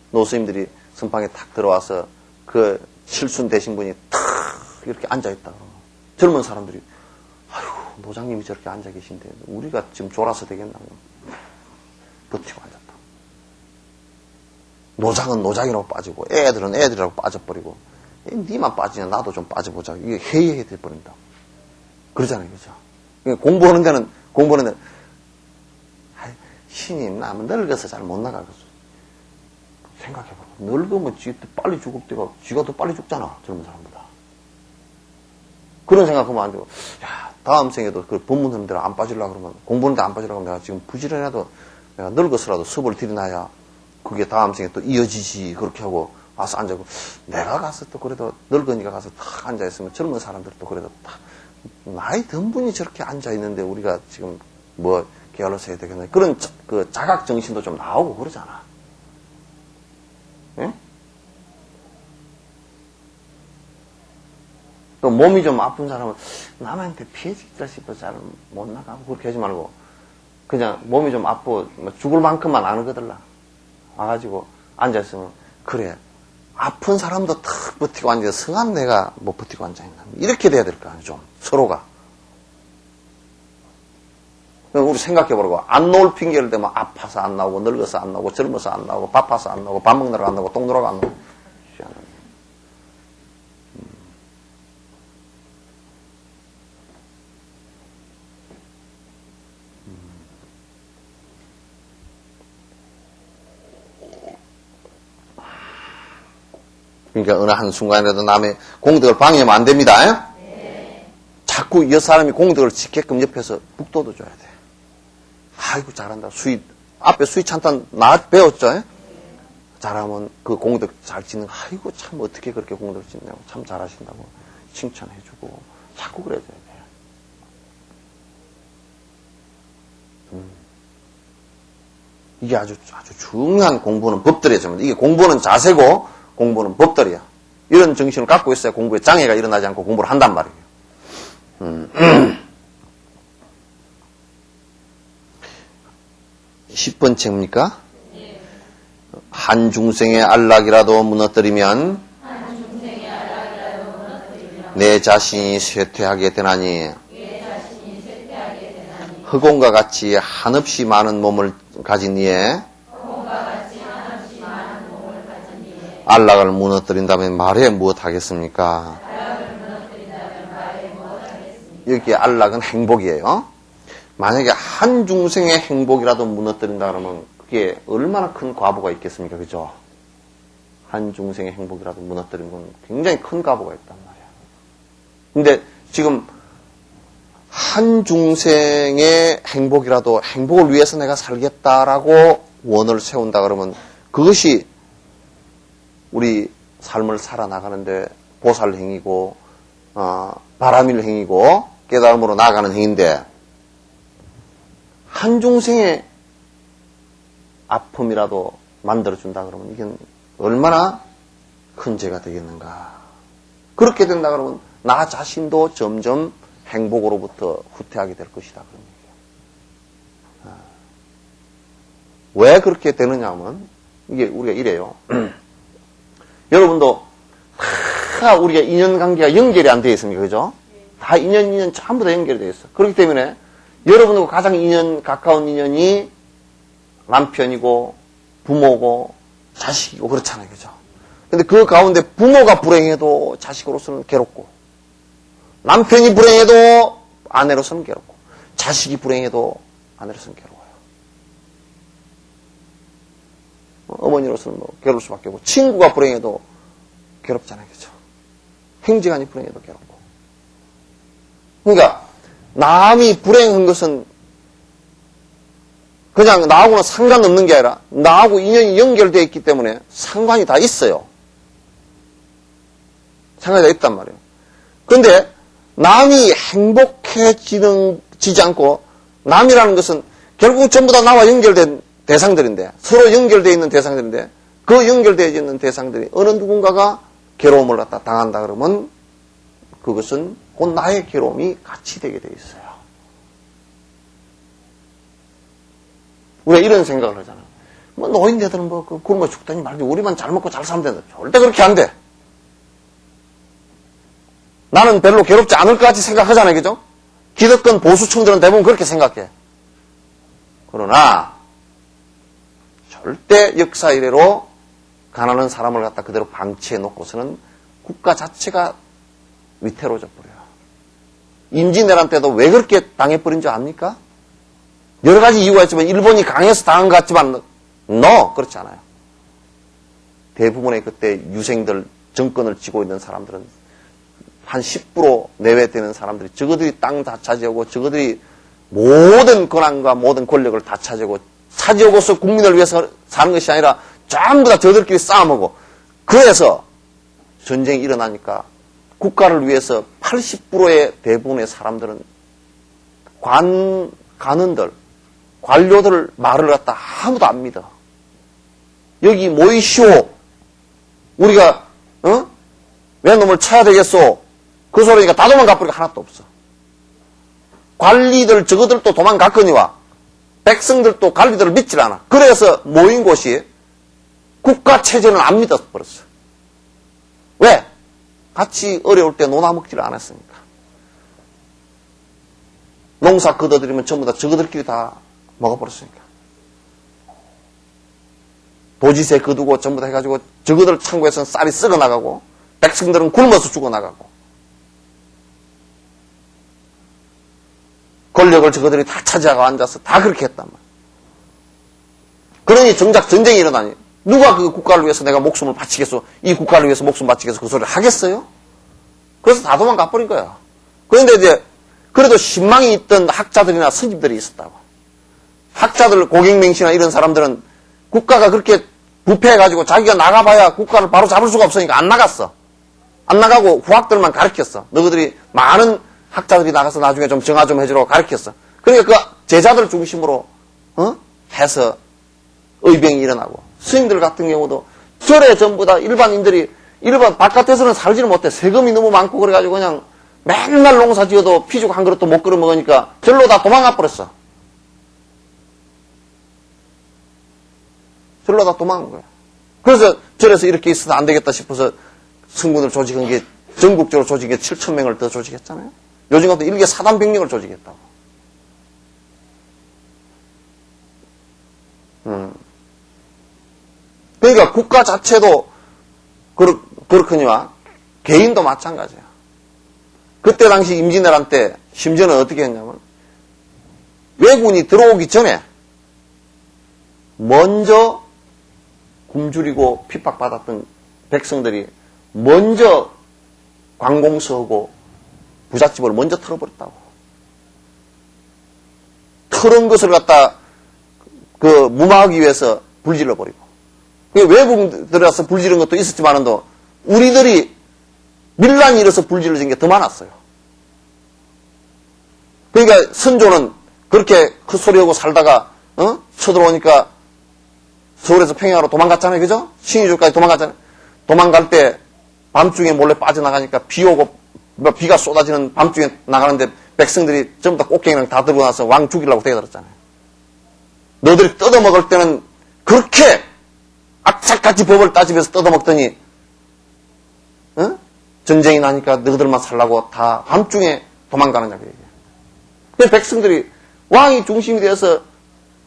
노스님들이 선방에 탁 들어와서 그 칠순 되신 분이 탁 이렇게 앉아있다. 젊은 사람들이 아이고 노장님이 저렇게 앉아 계신데 우리가 지금 졸아서 되겠나. 버티고 앉았다. 노장은 노장이라고 빠지고 애들은 애들이라고 빠져버리고 니만 빠지냐 나도 좀 빠져보자. 이게 해이해 돼버린다. 그러잖아요. 그죠? 공부하는 데는 신임 나면 늙어서 잘 못 나가겠어. 생각해봐. 늙으면 지 빨리 죽을 때가 지가 더 빨리 죽잖아. 젊은 사람보다. 그런 생각하면 안 되고 야 다음 생에도 그 본문 대로 안 빠지려고 그러면 공부하는데 안 빠지려고 하면 내가 지금 부지런해도 내가 늙어서라도 습을 들여놔야 그게 다음 생에 또 이어지지. 그렇게 하고 와서 앉아고 내가 가서 또 그래도 늙으니까 가서 탁 앉아있으면 젊은 사람들도 그래도 탁 나이 든 분이 저렇게 앉아있는데 우리가 지금 뭐 게을러서 해야 되겠네. 그런 그 자각정신도 좀 나오고 그러잖아. 예? 또 몸이 좀 아픈 사람은 남한테 피해질까 싶어 잘 못 나가고 그렇게 하지 말고 그냥 몸이 좀 아프고 죽을 만큼만 안 하거들라. 와가지고 앉아있으면 그래 아픈 사람도 탁 버티고 앉아서 성한 내가 못 버티고 앉아있나. 이렇게 돼야 될 거 아니야 좀 서로가. 우리 생각해보라고. 안 나올 핑계를 대면 아파서 안 나오고 늙어서 안 나오고 젊어서 안 나오고 바빠서 안 나오고 밥 먹느라고 안 나오고 똥 누라고 안 나오고. 그러니까 어느 한순간이라도 남의 공덕을 방해하면 안 됩니다. 네. 자꾸 이 사람이 공덕을 지게끔 옆에서 북돋워 줘야 돼. 아이고 잘한다. 앞에 수위 찬탄 배웠죠? 네. 잘하면 그 공덕 잘 짓는 아이고 참 어떻게 그렇게 공덕을 짓냐고 참 잘하신다고 칭찬해주고 자꾸 그래줘야 돼. 이게 아주 중요한 공부는 법들이죠. 이게 공부는 자세고 공부는 법들이야. 이런 정신을 갖고 있어야 공부에 장애가 일어나지 않고 공부를 한단 말이에요. 10번 책입니까? 한 중생의 안락이라도 무너뜨리면 내 자신이 쇠퇴하게 되나니 흑곰과 같이 한없이 많은 몸을 가진 이에 안락을 무너뜨린다면 말해 무엇하겠습니까? 여기 안락은 행복이에요. 만약에 한 중생의 행복이라도 무너뜨린다 그러면 그게 얼마나 큰 과보가 있겠습니까? 그죠? 한 중생의 행복이라도 무너뜨린 건 굉장히 큰 과보가 있단 말이야. 근데 지금 한 중생의 행복이라도 행복을 위해서 내가 살겠다라고 원을 세운다 그러면 그것이 우리 삶을 살아나가는데 보살 행위고 바람일 행위고 깨달음으로 나아가는 행위인데 한 중생의 아픔이라도 만들어준다 그러면 이게 얼마나 큰 죄가 되겠는가. 그렇게 된다 그러면 나 자신도 점점 행복으로부터 후퇴하게 될 것이다. 왜 그렇게 되느냐 하면 이게 우리가 이래요. 여러분도 다 우리가 인연관계가 연결이 안 되어 있습니까? 그죠? 다 인연 전부 다 연결이 되어 있어. 그렇기 때문에 여러분하고 가장 가까운 인연이 남편이고 부모고 자식이고 그렇잖아요. 그죠? 근데 그 가운데 부모가 불행해도 자식으로서는 괴롭고 남편이 불행해도 아내로서는 괴롭고 자식이 불행해도 아내로서는 괴로워요. 어머니로서는 뭐 괴로울 수밖에 없고 친구가 불행해도 괴롭잖아요. 그죠? 행지간이 불행해도 괴롭고. 그러니까 남이 불행한 것은 그냥 나하고는 상관없는 게 아니라 나하고 인연이 연결되어 있기 때문에 상관이 다 있어요. 상관이 다 있단 말이에요. 그런데 남이 행복해지지 않고 남이라는 것은 결국 전부 다 나와 연결된 대상들인데 서로 연결되어 있는 대상들인데 그 연결되어 있는 대상들이 어느 누군가가 괴로움을 갖다 당한다 그러면 그것은 곧 나의 괴로움이 같이 되게 되어 있어요. 우리가 이런 생각을 하잖아요. 뭐 노인네들은 뭐 굶어 죽더니 말지 우리만 잘 먹고 잘 살면 된다. 절대 그렇게 안 돼. 나는 별로 괴롭지 않을 것 같이 생각하잖아요. 그죠? 기득권 보수층들은 대부분 그렇게 생각해. 그러나 절대 역사 이래로 가난한 사람을 갖다 그대로 방치해 놓고서는 국가 자체가 위태로워져 버려요. 임진왜란 때도 왜 그렇게 당해버린 줄 압니까? 여러 가지 이유가 있지만 일본이 강해서 당한 것 같지만 그렇지 않아요. 대부분의 그때 유생들 정권을 쥐고 있는 사람들은 한 10% 내외 되는 사람들이 저거들이 땅 다 차지하고 저거들이 모든 권한과 모든 권력을 다 차지하고서 국민을 위해서 사는 것이 아니라 전부 다 저들끼리 싸움하고 그래서 전쟁이 일어나니까 국가를 위해서 80%의 대부분의 사람들은 관원들, 관료들 말을 갖다 아무도 안 믿어. 여기 모이시오. 우리가 왜 놈을 쳐야 되겠소? 그 소리니까 다 도망가버리고 하나도 없어. 관리들 저거들도 도망갔거니와 백성들도 관리들을 믿질 않아. 그래서 모인 곳이 국가체제는 안 믿어버렸어. 왜? 같이 어려울 때 논아먹지를 않았으니까. 농사 걷어들이면 전부 다 저거들끼리 다 먹어버렸으니까. 도지세 거두고 전부 다 해가지고 저거들 창고에서는 쌀이 썩어나가고 백성들은 굶어서 죽어나가고 권력을 저거들이 다 차지하고 앉아서 다 그렇게 했단 말이야. 그러니 정작 전쟁이 일어나니 누가 그 국가를 위해서 내가 목숨을 바치겠어? 이 국가를 위해서 목숨 바치겠어? 그 소리를 하겠어요? 그래서 다 도망가 버린 거야. 그런데 이제 그래도 신망이 있던 학자들이나 스님들이 있었다고. 학자들, 고경명씨나 이런 사람들은 국가가 그렇게 부패해가지고 자기가 나가봐야 국가를 바로 잡을 수가 없으니까 안 나갔어. 안 나가고 후학들만 가르쳤어. 너희들이 많은 학자들이 나가서 나중에 좀 정화 좀 해주라고 가르쳤어. 그러니까 그 제자들 중심으로 해서 의병이 일어나고 스님들 같은 경우도 절에 전부 다 일반 바깥에서는 살지를 못해. 세금이 너무 많고 그래가지고 그냥 맨날 농사 지어도 피죽 한 그릇도 못 끓여 먹으니까 절로 다 도망가 버렸어. 절로 다 도망간 거야. 그래서 절에서 이렇게 있어도 안 되겠다 싶어서 성군을 조직한 게 전국적으로 조직한 게 7,000명을 더 조직했잖아요. 요즘 같은 일개 사단병력을 조직했다고. 그러니까 국가 자체도 그렇거니와 개인도 마찬가지야. 그때 당시 임진왜란 때 심지어는 어떻게 했냐면 왜군이 들어오기 전에 먼저 굶주리고 핍박받았던 백성들이 먼저 관공서하고 부잣집을 먼저 털어버렸다고. 그런 것을 갖다 무마하기 위해서 불질러 버리고. 외국 들어가서 불지른 것도 있었지만도 우리들이 밀란이 일어서 불질러진 게 더 많았어요. 그러니까 선조는 그렇게 그 소리하고 살다가 쳐들어오니까 서울에서 평양으로 도망갔잖아요. 그죠? 신의주까지 도망갔잖아요. 도망갈 때 밤중에 몰래 빠져나가니까 비 오고 비가 쏟아지는 밤중에 나가는데 백성들이 전부 다 꽃갱이랑 다 들고 나서 왕 죽이려고 대들었잖아요. 너들이 뜯어먹을 때는 그렇게 악착같이 법을 따지면서 뜯어먹더니 전쟁이 나니까 너희들만 살라고 다 밤중에 도망가느냐고 얘기해요. 그래서 백성들이 왕이 중심이 되어서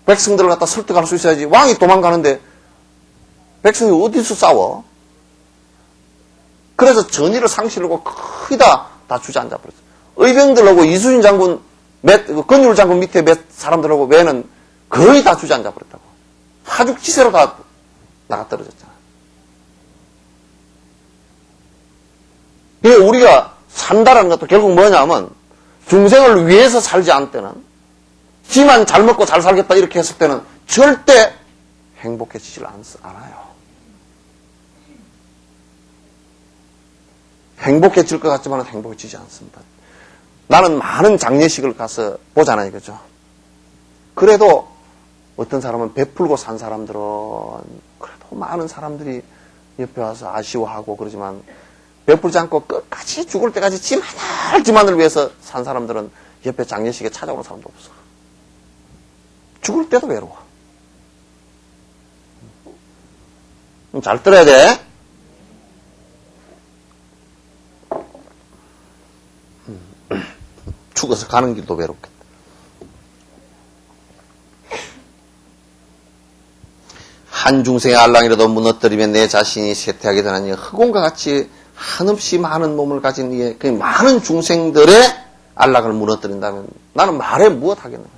백성들을 갖다 설득할 수 있어야지. 왕이 도망가는데 백성이 어디서 싸워? 그래서 전의를 상실하고 거의 다 주저앉아 버렸어요. 의병들하고 이순신 장군, 건율 장군 밑에 몇 사람들하고 외에는 거의 다 주저앉아 버렸다고. 파죽지세로 다 나가 떨어졌잖아. 그러니까 우리가 산다라는 것도 결국 뭐냐면 중생을 위해서 살지 않을 때는 지만 잘 먹고 잘 살겠다 이렇게 했을 때는 절대 행복해지질 않아요. 행복해질 것 같지만 행복해지지 않습니다. 나는 많은 장례식을 가서 보잖아요. 그죠? 그래도 어떤 사람은 베풀고 산 사람들은 그래도 많은 사람들이 옆에 와서 아쉬워하고 그러지만 베풀지 않고 끝까지 죽을 때까지 지만을 위해서 산 사람들은 옆에 장례식에 찾아오는 사람도 없어. 죽을 때도 외로워. 잘 들어야 돼. 죽어서 가는 길도 외롭겠다. 한 중생의 알랑이라도 무너뜨리면 내 자신이 쇠퇴하게 되나니 흑곰과 같이 한없이 많은 몸을 가진 이에 그 많은 중생들의 안락을 무너뜨린다면 나는 말해 무엇 하겠느냐.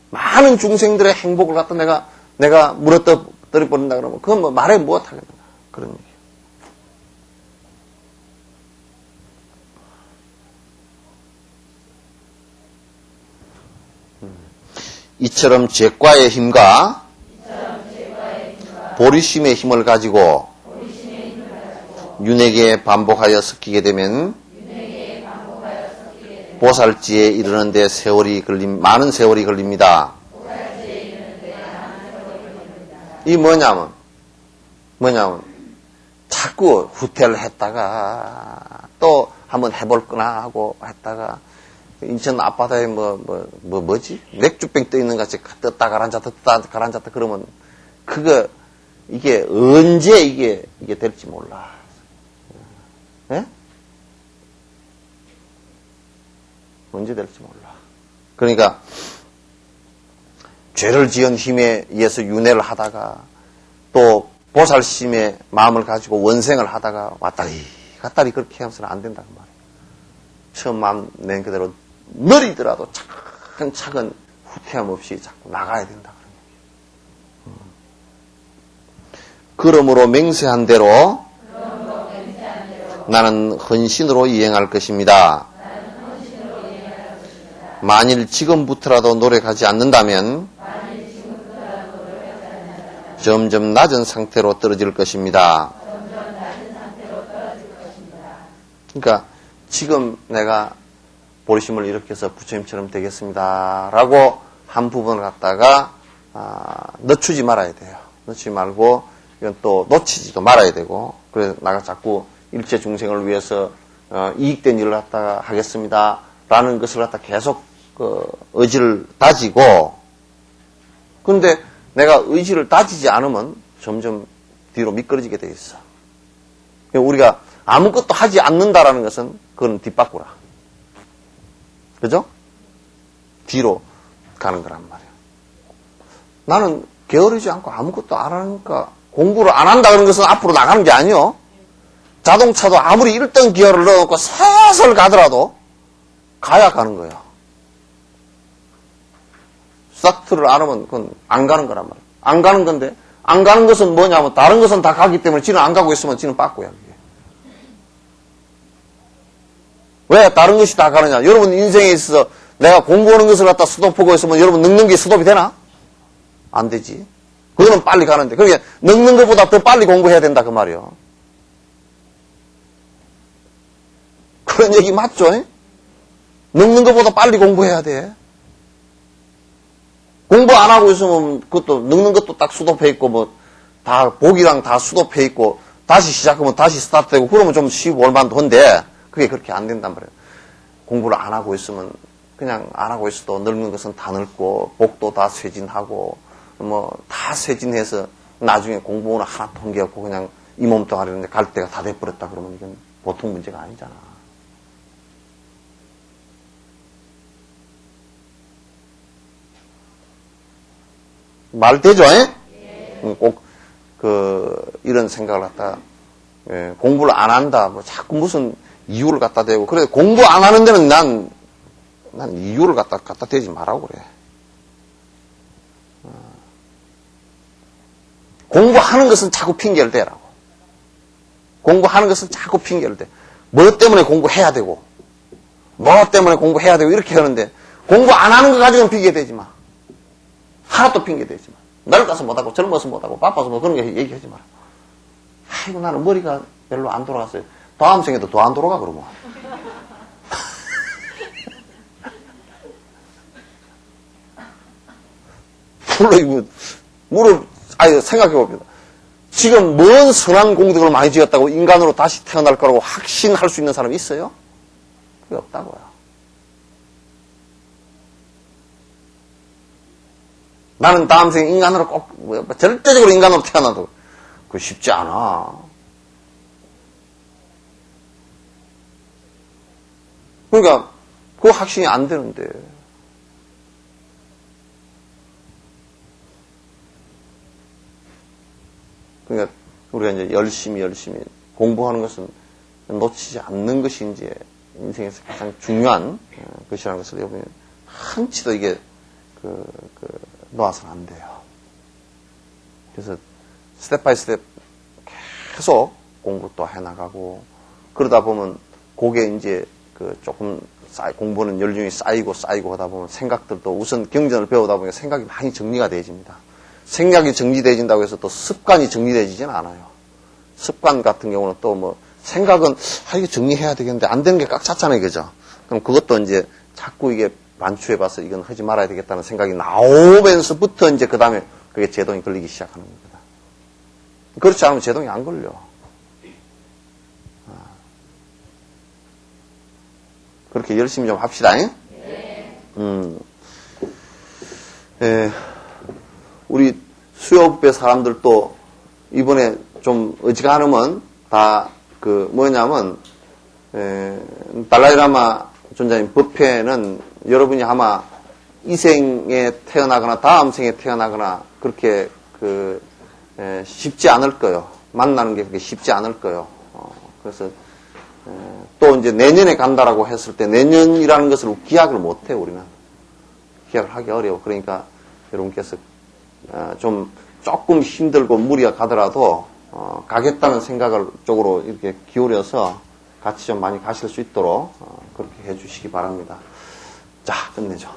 많은 중생들의 행복을 갖다 내가 무너뜨려 버린다 그러면 그건 뭐 말해 무엇 하겠느냐. 그런 얘기. 이처럼 죄과의 힘과 보리심의 힘을 가지고 윤회계에 반복하여 섞이게 되면 보살지에 이르는데 많은 세월이 걸립니다. 이 뭐냐면 자꾸 후퇴를 했다가 또 한번 해볼거나 하고 했다가 인천 앞바다에 뭐지? 맥주병 떠있는 것 같이 떴다 가라앉았다 그러면 이게 언제 이게 될지 몰라. 예? 언제 될지 몰라. 그러니까 죄를 지은 힘에 의해서 윤회를 하다가 또 보살심의 마음을 가지고 원생을 하다가 왔다리 갔다리 그렇게 하면서는 안 된다고 말이에요. 처음 마음 낸 그대로 느리더라도 차근차근 후퇴함 없이 자꾸 나가야 된다. 그러므로 맹세한 대로 나는 헌신으로 이행할 것입니다. 만일 지금부터라도 노력하지 않는다면 점점 낮은 상태로 떨어질 것입니다. 그러니까 지금 내가 보리심을 일으켜서 부처님처럼 되겠습니다 라고 한 부분을 갖다가 늦추지 말아야 돼요. 늦추지 말고 이건 또 놓치지도 말아야 되고 그래서 내가 자꾸 일체 중생을 위해서 이익된 일을 갖다가 하겠습니다 라는 것을 갖다 계속 의지를 다지고 그런데 내가 의지를 다지지 않으면 점점 뒤로 미끄러지게 돼 있어. 우리가 아무것도 하지 않는다라는 것은 그건 뒷바꾸라. 그죠? 뒤로 가는 거란 말이에요. 나는 게으르지 않고 아무것도 안 하니까 공부를 안 한다 그런 것은 앞으로 나가는 게 아니요. 자동차도 아무리 1등 기어를 넣어놓고 슬슬 가더라도 가야 가는 거예요. 스타트를 안 하면 그건 안 가는 거란 말이에요. 안 가는 건데 안 가는 것은 뭐냐면 다른 것은 다 가기 때문에 지는 안 가고 있으면 지는 빠꾸야. 왜 다른 것이 다 가느냐? 여러분 인생에 있어서 내가 공부하는 것을 갖다 스톱하고 있으면 여러분 늙는 게 스톱이 되나? 안 되지. 그거는 빨리 가는데. 그러니까 늙는 것보다 더 빨리 공부해야 된다 그 말이요. 그런 얘기 맞죠? 늙는 것보다 빨리 공부해야 돼. 공부 안 하고 있으면 그것도 늙는 것도 딱 수도해 있고 뭐 다 복이랑 다 수도해 있고 다시 시작하면 다시 스타트되고 그러면 좀 쉬고 올만도 한데 그게 그렇게 안 된단 말이에요. 공부를 안 하고 있으면 그냥 안 하고 있어도 늙는 것은 다 늙고 복도 다 쇠진하고 뭐 다 쇠진해서 나중에 공부는 하나 통계없고 그냥 이 몸뚱아리는 갈 때가 다 돼버렸다 그러면 이건 보통 문제가 아니잖아. 말 되죠? 꼭 이런 생각을 갖다 공부를 안 한다 뭐 자꾸 무슨 이유를 갖다 대고 그래 공부 안 하는 데는 난 이유를 갖다 대지 말라고 그래. 공부하는 것은 자꾸 핑계를 대라고. 공부하는 것은 자꾸 핑계를 대. 뭐 때문에 공부해야 되고, 뭐 때문에 공부해야 되고, 이렇게 하는데, 공부 안 하는 거 가지고는 핑계 대지 마. 하나도 핑계 대지 마. 늙어서 못하고, 젊어서 못하고, 바빠서 뭐 그런 거 얘기하지 마라. 아이고, 나는 머리가 별로 안 돌아갔어요. 다음 생에도 더 안 돌아가, 그러면. 물을, 생각해 봅니다. 지금 뭔 선한 공덕을 많이 지었다고 인간으로 다시 태어날 거라고 확신할 수 있는 사람이 있어요? 그게 없다고요. 나는 다음 생에 인간으로 꼭, 절대적으로 인간으로 태어나도 그거 쉽지 않아. 그러니까, 그 확신이 안 되는데. 그러니까 우리가 이제 열심히 공부하는 것은 놓치지 않는 것이 이제 인생에서 가장 중요한 것이라는 것을 여러분이 한치도 이게 놓아서는 안 돼요. 그래서 스텝 바이 스텝 계속 공부 또 해나가고 그러다 보면 그게 이제 조금 공부는 연륜이 쌓이고 하다 보면 생각들도 우선 경전을 배우다 보니까 생각이 많이 정리가 되어집니다. 생각이 정리되어진다고 해서 또 습관이 정리되어지진 않아요. 습관 같은 경우는 또 뭐, 생각은, 이거 정리해야 되겠는데, 안 되는 게 꽉 찼잖아요, 그죠? 그럼 그것도 이제 자꾸 이게 반추해봐서 이건 하지 말아야 되겠다는 생각이 나오면서부터 이제 그 다음에 그게 제동이 걸리기 시작하는 겁니다. 그렇지 않으면 제동이 안 걸려. 그렇게 열심히 좀 합시다, 잉? 네. 우리 수요부배 사람들도 이번에 좀 어지간하면 다 뭐냐면 달라이라마 존자님 법회는 여러분이 아마 이 생에 태어나거나 다음 생에 태어나거나 그렇게 쉽지 않을 거예요. 만나는 게 그렇게 쉽지 않을 거예요. 그래서 또 이제 내년에 간다라고 했을 때 내년이라는 것을 기약을 못 해요. 우리는 기약을 하기 어려워. 그러니까 여러분께서 조금 힘들고 무리가 가더라도, 가겠다는 생각을 쪽으로 이렇게 기울여서 같이 좀 많이 가실 수 있도록, 그렇게 해 주시기 바랍니다. 자, 끝내죠.